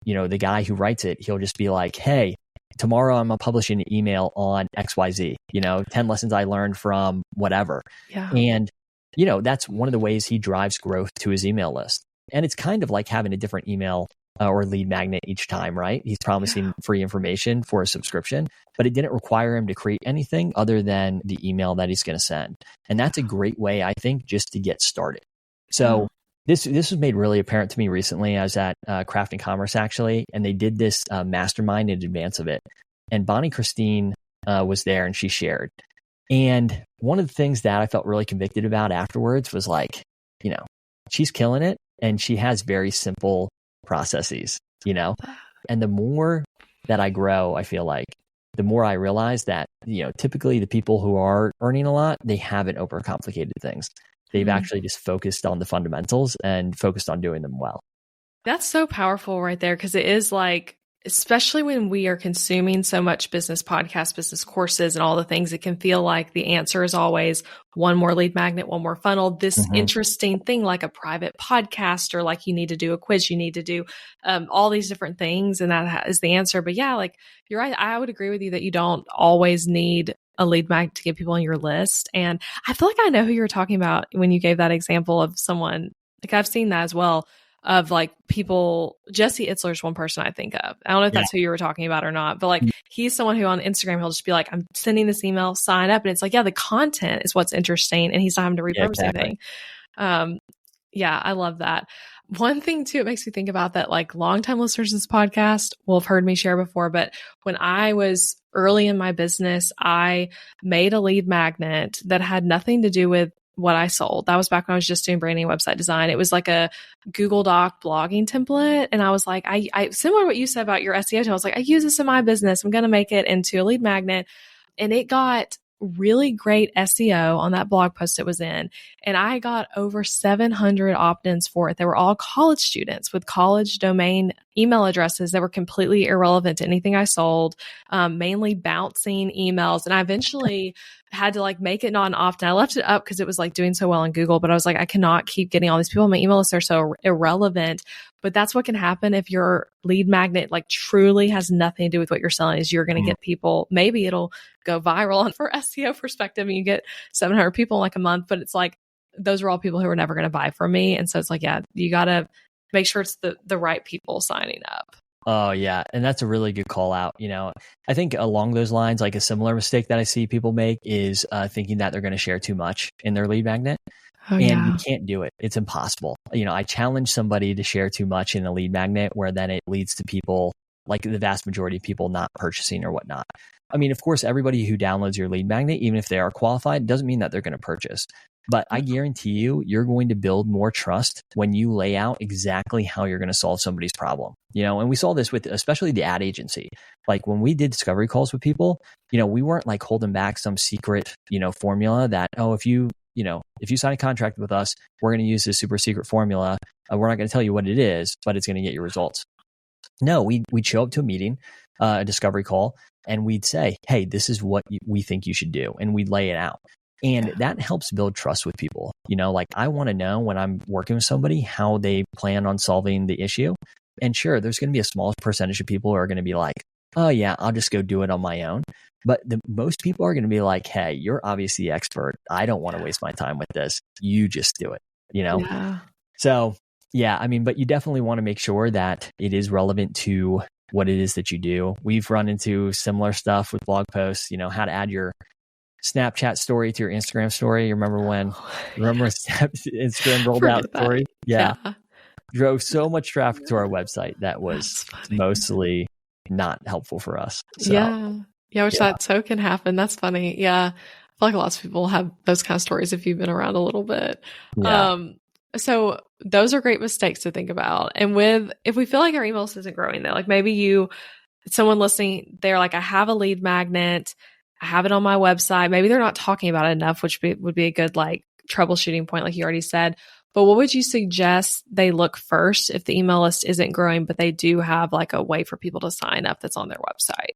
You know, the guy who writes it, he'll just be like, hey, tomorrow I'm publishing an email on XYZ, you know, 10 lessons I learned from whatever. Yeah. And, you know, that's one of the ways he drives growth to his email list. And it's kind of like having a different email or lead magnet each time, right? He's promising free information for a subscription, but it didn't require him to create anything other than the email that he's going to send. And that's a great way, I think, just to get started. So this was made really apparent to me recently. I was at Craft and Commerce, actually, and they did this mastermind in advance of it. And Bonnie Christine was there and she shared. And one of the things that I felt really convicted about afterwards was like, you know, she's killing it and she has very simple processes, you know, and the more that I grow, I feel like the more I realize that, you know, typically the people who are earning a lot, they haven't overcomplicated things. They've actually just focused on the fundamentals and focused on doing them well. That's so powerful right there, because it is like, especially when we are consuming so much business podcasts, business courses, and all the things, it can feel like the answer is always one more lead magnet, one more funnel, this interesting thing like a private podcast, or like you need to do a quiz, you need to do all these different things. And that is the answer. But yeah, like you're right. I would agree with you that you don't always need a lead magnet to get people on your list. And I feel like I know who you're talking about when you gave that example of someone, like I've seen that as well. Of like people, Jesse Itzler's one person I think of. I don't know if that's who you were talking about or not, but like he's someone who on Instagram, he'll just be like, I'm sending this email, sign up. And it's like, yeah, the content is what's interesting. And he's not having to repurpose anything. Yeah, I love that. One thing too, it makes me think about that, like longtime listeners to this podcast will have heard me share before, but when I was early in my business, I made a lead magnet that had nothing to do with what I sold. That was back when I was just doing branding and website design. It was like a Google Doc blogging template. And I was like, I similar to what you said about your SEO, I was like, I use this in my business. I'm going to make it into a lead magnet. And it got really great SEO on that blog post it was in. And I got over 700 opt-ins for it. They were all college students with college domain email addresses that were completely irrelevant to anything I sold, mainly bouncing emails. And I eventually had to like make it not an opt-in. I left it up because it was like doing so well on Google, but I was like, I cannot keep getting all these people on my email list. They're so irrelevant. But that's what can happen if your lead magnet like truly has nothing to do with what you're selling. Is you're going to get people, maybe it'll go viral and for SEO perspective and you get 700 people in like a month, but it's like, those are all people who are never going to buy from me. And so it's like, yeah, you got to make sure it's the right people signing up. Oh yeah. And that's a really good call out. I think along those lines, like a similar mistake that I see people make is thinking that they're going to share too much in their lead magnet. And you can't do it. It's impossible. I challenge somebody to share too much in a lead magnet where then it leads to people, like the vast majority of people, not purchasing or whatnot. I mean, of course, everybody who downloads your lead magnet, even if they are qualified, doesn't mean that they're going to purchase. But I guarantee you're going to build more trust when you lay out exactly how you're going to solve somebody's problem. And we saw this with especially the ad agency. Like when we did discovery calls with people, we weren't like holding back some secret, formula that, if you sign a contract with us, we're going to use this super secret formula. We're not going to tell you what it is, but it's going to get you results. No, we'd show up to a meeting, a discovery call, and we'd say, hey, this is what we think you should do. And we'd lay it out. And that helps build trust with people. Like I want to know when I'm working with somebody, how they plan on solving the issue. And sure, there's going to be a small percentage of people who are going to be like, oh yeah, I'll just go do it on my own. But most people are going to be like, hey, you're obviously the expert. I don't want to waste my time with this. You just do it, Yeah. So yeah, I mean, but you definitely want to make sure that it is relevant to what it is that you do. We've run into similar stuff with blog posts, how to add your Snapchat story to your Instagram story. Remember when Instagram rolled out story? Yeah. Drove so much traffic to our website that was mostly not helpful for us. So, which that so can happen. That's funny. Yeah. I feel like lots of people have those kind of stories if you've been around a little bit. Yeah. So those are great mistakes to think about. And if we feel like our email list isn't growing though, like maybe someone listening, they're like, I have a lead magnet, I have it on my website. Maybe they're not talking about it enough, which would be a good like troubleshooting point, like you already said. But what would you suggest they look first if the email list isn't growing, but they do have like a way for people to sign up that's on their website?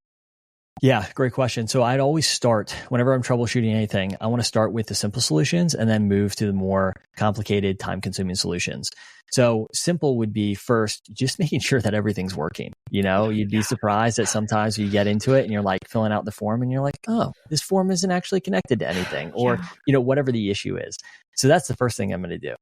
Yeah, great question. So I'd always start, whenever I'm troubleshooting anything, I want to start with the simple solutions and then move to the more complicated, time-consuming solutions. So simple would be first, just making sure that everything's working. You'd be surprised that sometimes you get into it and you're like filling out the form and you're like, oh, this form isn't actually connected to anything or, whatever the issue is. So that's the first thing I'm going to do.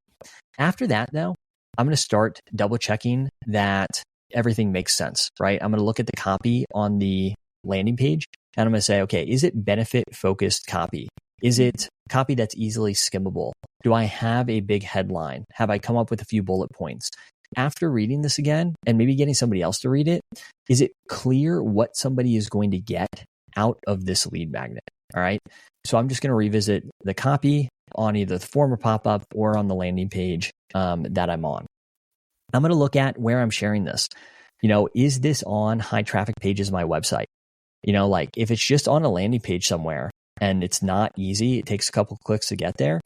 After that, though, I'm going to start double checking that everything makes sense, right? I'm going to look at the copy on the landing page and I'm going to say, okay, is it benefit focused copy? Is it copy that's easily skimmable? Do I have a big headline? Have I come up with a few bullet points? After reading this again and maybe getting somebody else to read it, is it clear what somebody is going to get out of this lead magnet? All right. So I'm just going to revisit the copy on either the form or pop-up or on the landing page that I'm on. I'm going to look at where I'm sharing this. Is this on high traffic pages of my website? Like if it's just on a landing page somewhere and it's not easy, it takes a couple clicks to get there,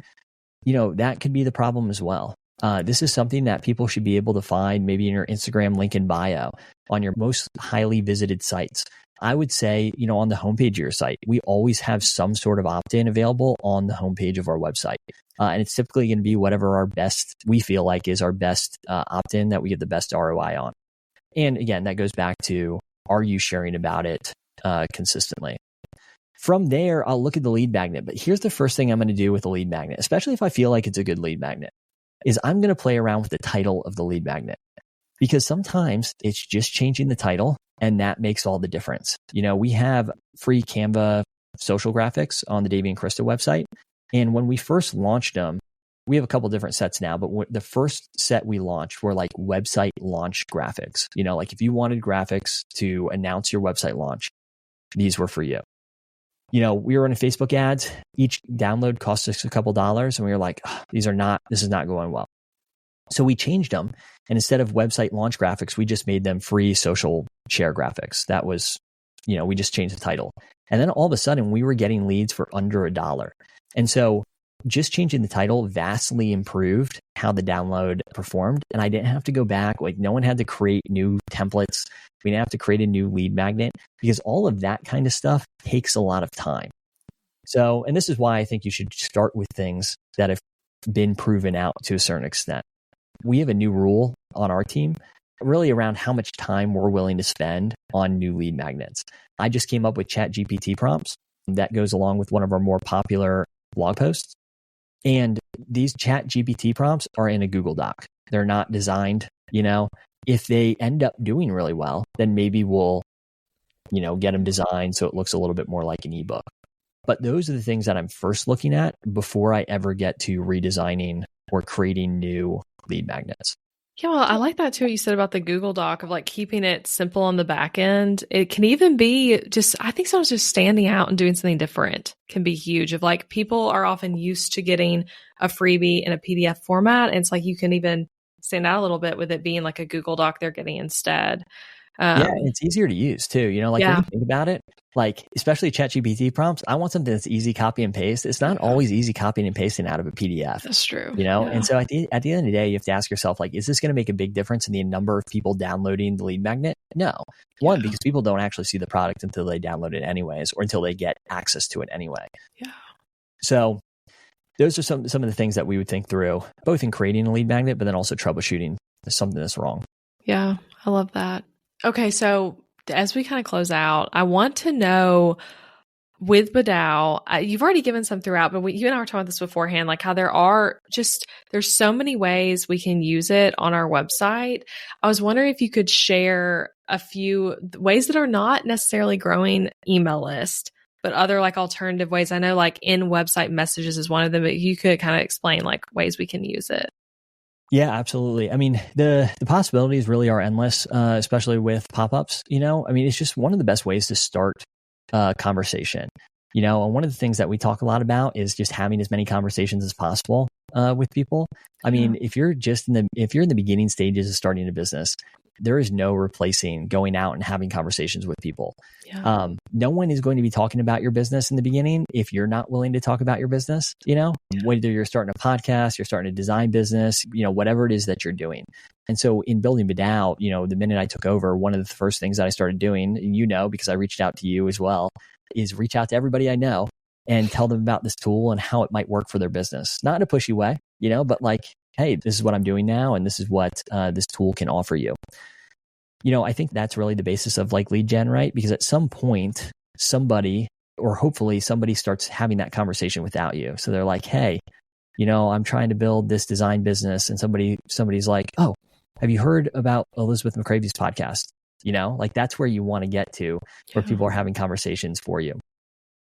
that could be the problem as well. This is something that people should be able to find maybe in your Instagram link in bio, on your most highly visited sites. I would say, on the homepage of your site, we always have some sort of opt-in available on the homepage of our website. And it's typically going to be whatever we feel like is our best opt-in that we get the best ROI on. And again, that goes back to, are you sharing about it consistently? From there, I'll look at the lead magnet. But here's the first thing I'm going to do with a lead magnet, especially if I feel like it's a good lead magnet, is I'm going to play around with the title of the lead magnet. Because sometimes it's just changing the title and that makes all the difference. We have free Canva social graphics on the Davey and Krista website. And when we first launched them, we have a couple different sets now, but the first set we launched were like website launch graphics. Like if you wanted graphics to announce your website launch, these were for you. We were running Facebook ads. Each download cost us a couple dollars. And we were like, this is not going well. So we changed them. And instead of website launch graphics, we just made them free social share graphics. That was, we just changed the title. And then all of a sudden we were getting leads for under $1. And so just changing the title vastly improved how the download performed. And I didn't have to go back. Like no one had to create new templates. We didn't have to create a new lead magnet because all of that kind of stuff takes a lot of time. So, and this is why I think you should start with things that have been proven out to a certain extent. We have a new rule on our team really around how much time we're willing to spend on new lead magnets. I just came up with ChatGPT prompts that goes along with one of our more popular blog posts. And these ChatGPT prompts are in a Google Doc. They're not designed, if they end up doing really well, then maybe we'll, get them designed so it looks a little bit more like an ebook. But those are the things that I'm first looking at before I ever get to redesigning or creating new lead magnets. Yeah, well, I like that too. What you said about the Google Doc of like keeping it simple on the back end. It can even be I think sometimes just standing out and doing something different can be huge. Of like people are often used to getting a freebie in a PDF format. And it's like you can even stand out a little bit with it being like a Google Doc they're getting instead. Yeah, and it's easier to use too. When you think about it, like especially ChatGPT prompts, I want something that's easy copy and paste. It's not always easy copying and pasting out of a PDF. That's true. And so at the end of the day, you have to ask yourself, like, is this going to make a big difference in the number of people downloading the lead magnet? No. One, because people don't actually see the product until they download it anyways, or until they get access to it anyway. Yeah. So those are some of the things that we would think through, both in creating a lead magnet, but then also troubleshooting something that's wrong. Yeah, I love that. Okay, so as we kind of close out, I want to know with BDOW, you've already given some throughout, but you and I were talking about this beforehand, like how there's so many ways we can use it on our website. I was wondering if you could share a few ways that are not necessarily growing email list, but other like alternative ways. I know like in website messages is one of them, but you could kind of explain like ways we can use it. Yeah, absolutely. I mean, the possibilities really are endless, especially with pop-ups, I mean, it's just one of the best ways to start a conversation, and one of the things that we talk a lot about is just having as many conversations as possible with people. I mean, if you're in the beginning stages of starting a business, there is no replacing going out and having conversations with people. Yeah. No one is going to be talking about your business in the beginning if you're not willing to talk about your business, whether you're starting a podcast, you're starting a design business, whatever it is that you're doing. And so in building BDOW, the minute I took over, one of the first things that I started doing, and because I reached out to you as well, is reach out to everybody I know and tell them about this tool and how it might work for their business. Not in a pushy way, but like, hey, this is what I'm doing now, and this is what this tool can offer you. I think that's really the basis of like lead gen, right? Because at some point, somebody, or hopefully somebody starts having that conversation without you. So they're like, hey, I'm trying to build this design business, and somebody's like, oh, have you heard about Elizabeth McCravy's podcast? Like that's where you want to get to, where people are having conversations for you.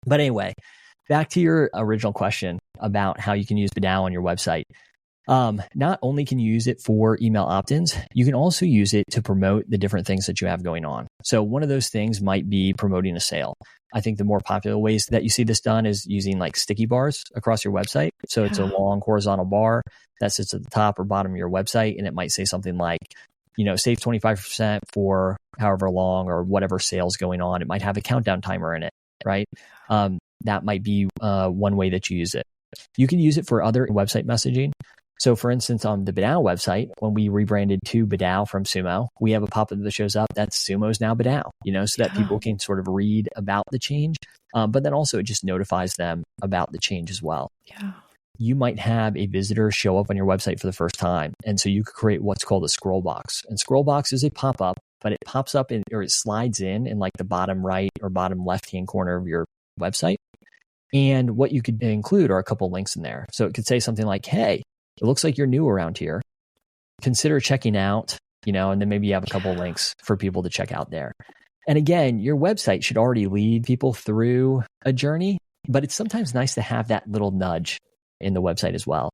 But anyway, back to your original question about how you can use BDOW on your website. Not only can you use it for email opt-ins, you can also use it to promote the different things that you have going on. So one of those things might be promoting a sale. I think the more popular ways that you see this done is using like sticky bars across your website. So it's a long horizontal bar that sits at the top or bottom of your website, and it might say something like, save 25% for however long or whatever sales going on. It might have a countdown timer in it, right? That might be one way that you use it. You can use it for other website messaging. So for instance, on the BDOW website, when we rebranded to BDOW from Sumo, we have a pop-up that shows up that Sumo's now BDOW, so that people can sort of read about the change. But then also it just notifies them about the change as well. Yeah. You might have a visitor show up on your website for the first time. And so you could create what's called a scroll box. And scroll box is a pop-up, but it pops up or it slides in like the bottom right or bottom left-hand corner of your website. And what you could include are a couple links in there. So it could say something like, hey, it looks like you're new around here. Consider checking out, and then maybe you have a couple links for people to check out there. And again, your website should already lead people through a journey, but it's sometimes nice to have that little nudge in the website as well.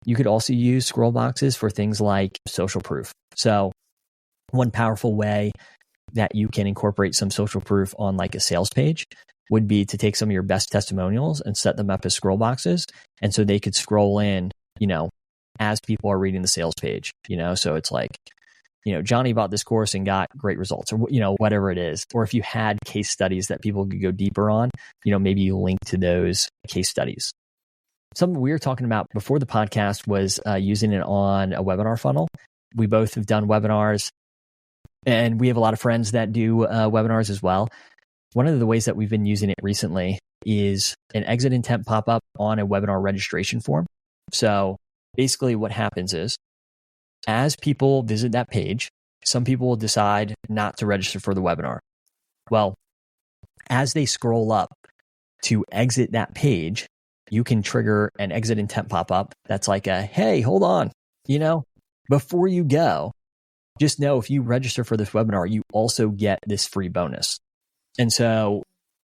You could also use scroll boxes for things like social proof. So one powerful way that you can incorporate some social proof on like a sales page would be to take some of your best testimonials and set them up as scroll boxes. And so they could scroll in, as people are reading the sales page, so it's like, Johnny bought this course and got great results, or, whatever it is. Or if you had case studies that people could go deeper on, maybe you link to those case studies. something we were talking about before the podcast was using it on a webinar funnel. We both have done webinars, and we have a lot of friends that do webinars as well. One of the ways that we've been using it recently is an exit intent pop-up on a webinar registration form. So basically what happens is, as people visit that page, some people will decide not to register for the webinar. Well, as they scroll up to exit that page, you can trigger an exit intent pop-up that's like a, hey, hold on, before you go, just know if you register for this webinar, you also get this free bonus. And so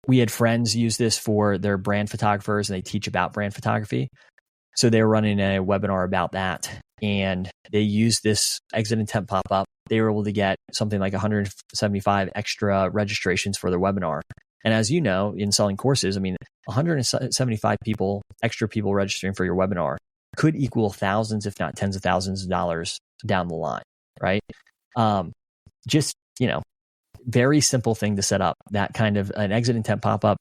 we had friends use this for their brand photographers, and they teach about brand photography. So they were running a webinar about that, and they used this exit intent pop-up. They were able to get something like 175 extra registrations for their webinar. And as you know, in selling courses, 175 extra people registering for your webinar could equal thousands, if not tens of thousands of dollars down the line, right? Very simple thing to set up. That kind of an exit intent pop-up,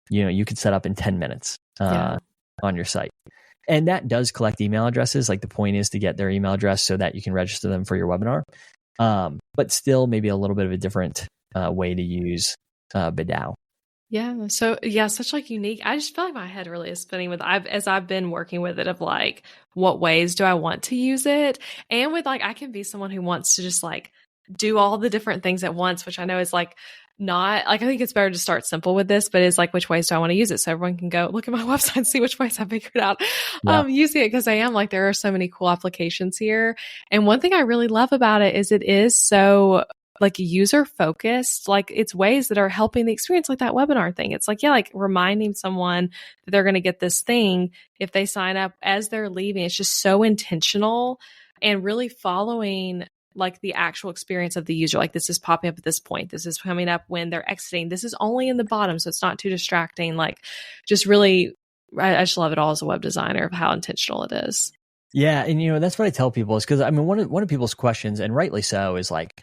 you could set up in 10 minutes on your site. And that does collect email addresses. Like, the point is to get their email address so that you can register them for your webinar. But still maybe a little bit of a different way to use BDOW. Yeah. So such like unique. I just feel like my head really is spinning with as I've been working with it, of like, what ways do I want to use it? And with like, I can be someone who wants to just like do all the different things at once, which I know is like not like, I think it's better to start simple with this, but it's like, which ways do I want to use it? So everyone can go look at my website and see which ways I figured out using it. Cause I am like, there are so many cool applications here. And one thing I really love about it is it is so like user focused, like it's ways that are helping the experience, like that webinar thing. It's like, like reminding someone that they're going to get this thing if they sign up as they're leaving. It's just so intentional and really following like the actual experience of the user. Like, this is popping up at this point. This is coming up when they're exiting. This is only in the bottom, so it's not too distracting. Like, just really, I just love it all as a web designer of how intentional it is. Yeah. And, that's what I tell people is because, one of people's questions, and rightly so, is like,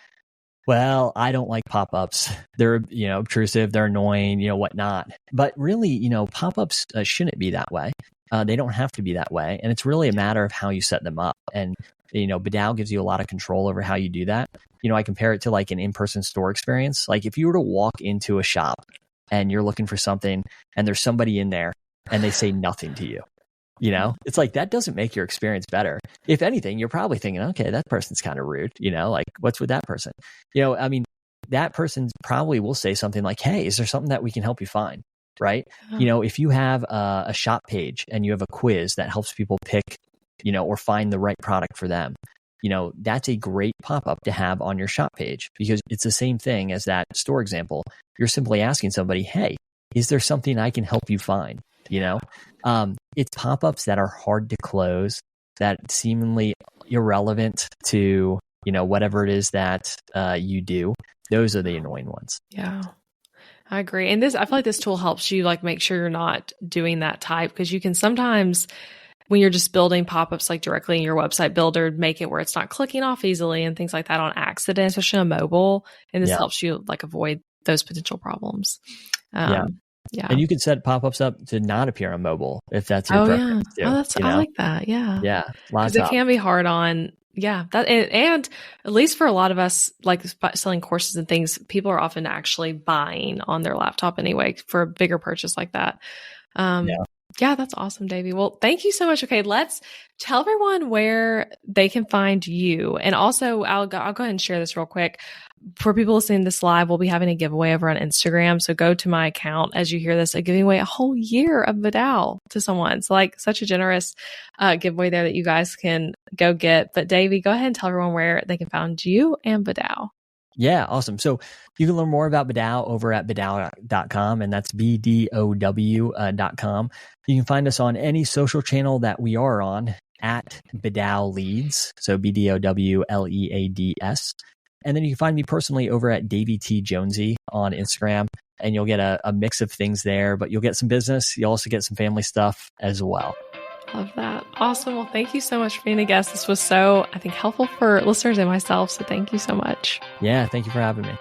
well, I don't like pop-ups. They're, obtrusive, they're annoying, whatnot. But really, pop-ups shouldn't be that way. They don't have to be that way. And it's really a matter of how you set them up. And, BDOW gives you a lot of control over how you do that. I compare it to like an in-person store experience. Like, if you were to walk into a shop and you're looking for something and there's somebody in there and they say nothing to you, it's like, that doesn't make your experience better. If anything, you're probably thinking, okay, that person's kind of rude, like, what's with that person? That person probably will say something like, hey, is there something that we can help you find? Right? If you have a shop page and you have a quiz that helps people pick, or find the right product for them, that's a great pop-up to have on your shop page, because it's the same thing as that store example. You're simply asking somebody, hey, is there something I can help you find? It's pop-ups that are hard to close, that seemingly irrelevant to, whatever it is that you do. Those are the annoying ones. Yeah, I agree. And I feel like this tool helps you like make sure you're not doing that type, because you can sometimes, when you're just building pop-ups like directly in your website builder, make it where it's not clicking off easily and things like that on accident, especially on mobile. And this helps you like avoid those potential problems. Yeah. And you can set pop-ups up to not appear on mobile if that's your preference. Yeah. I like that. Yeah. Yeah. Because it can be hard on, and at least for a lot of us, like selling courses and things, people are often actually buying on their laptop anyway for a bigger purchase like that. Yeah, that's awesome, Davey. Well, thank you so much. Okay, let's tell everyone where they can find you. And also, I'll go ahead and share this real quick. For people listening to this live, we'll be having a giveaway over on Instagram. So go to my account as you hear this, giving away a whole year of BDOW to someone. So like such a generous giveaway there that you guys can go get. But Davey, go ahead and tell everyone where they can find you and BDOW. Yeah, awesome. So you can learn more about BDOW over at BDOW.com, and that's BDOW.com. You can find us on any social channel that we are on at BDOW Leads, so BDOWLEADS. And then you can find me personally over at Davey T. Jonesy on Instagram, and you'll get a mix of things there, but you'll get some business. You'll also get some family stuff as well. Love that. Awesome. Well, thank you so much for being a guest. This was so, I think, helpful for listeners and myself. So thank you so much. Yeah. Thank you for having me.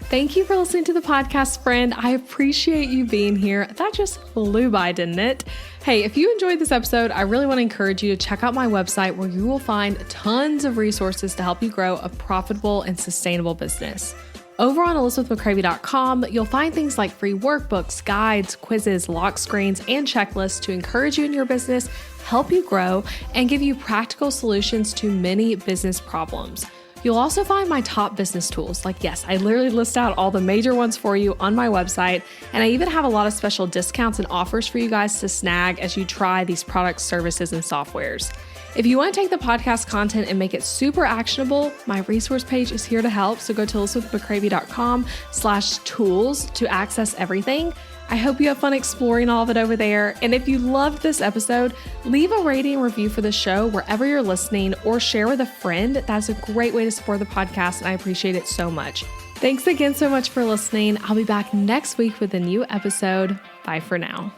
Thank you for listening to the podcast, friend. I appreciate you being here. That just flew by, didn't it? Hey, if you enjoyed this episode, I really want to encourage you to check out my website where you will find tons of resources to help you grow a profitable and sustainable business. Over on ElizabethMcCravey.com, you'll find things like free workbooks, guides, quizzes, lock screens, and checklists to encourage you in your business, help you grow, and give you practical solutions to many business problems. You'll also find my top business tools. Yes, I literally list out all the major ones for you on my website. And I even have a lot of special discounts and offers for you guys to snag as you try these products, services, and softwares. If you want to take the podcast content and make it super actionable, my resource page is here to help. So go to ElizabethMcCravey.com/tools to access everything. I hope you have fun exploring all of it over there. And if you loved this episode, leave a rating and review for the show wherever you're listening or share with a friend. That's a great way to support the podcast, and I appreciate it so much. Thanks again so much for listening. I'll be back next week with a new episode. Bye for now.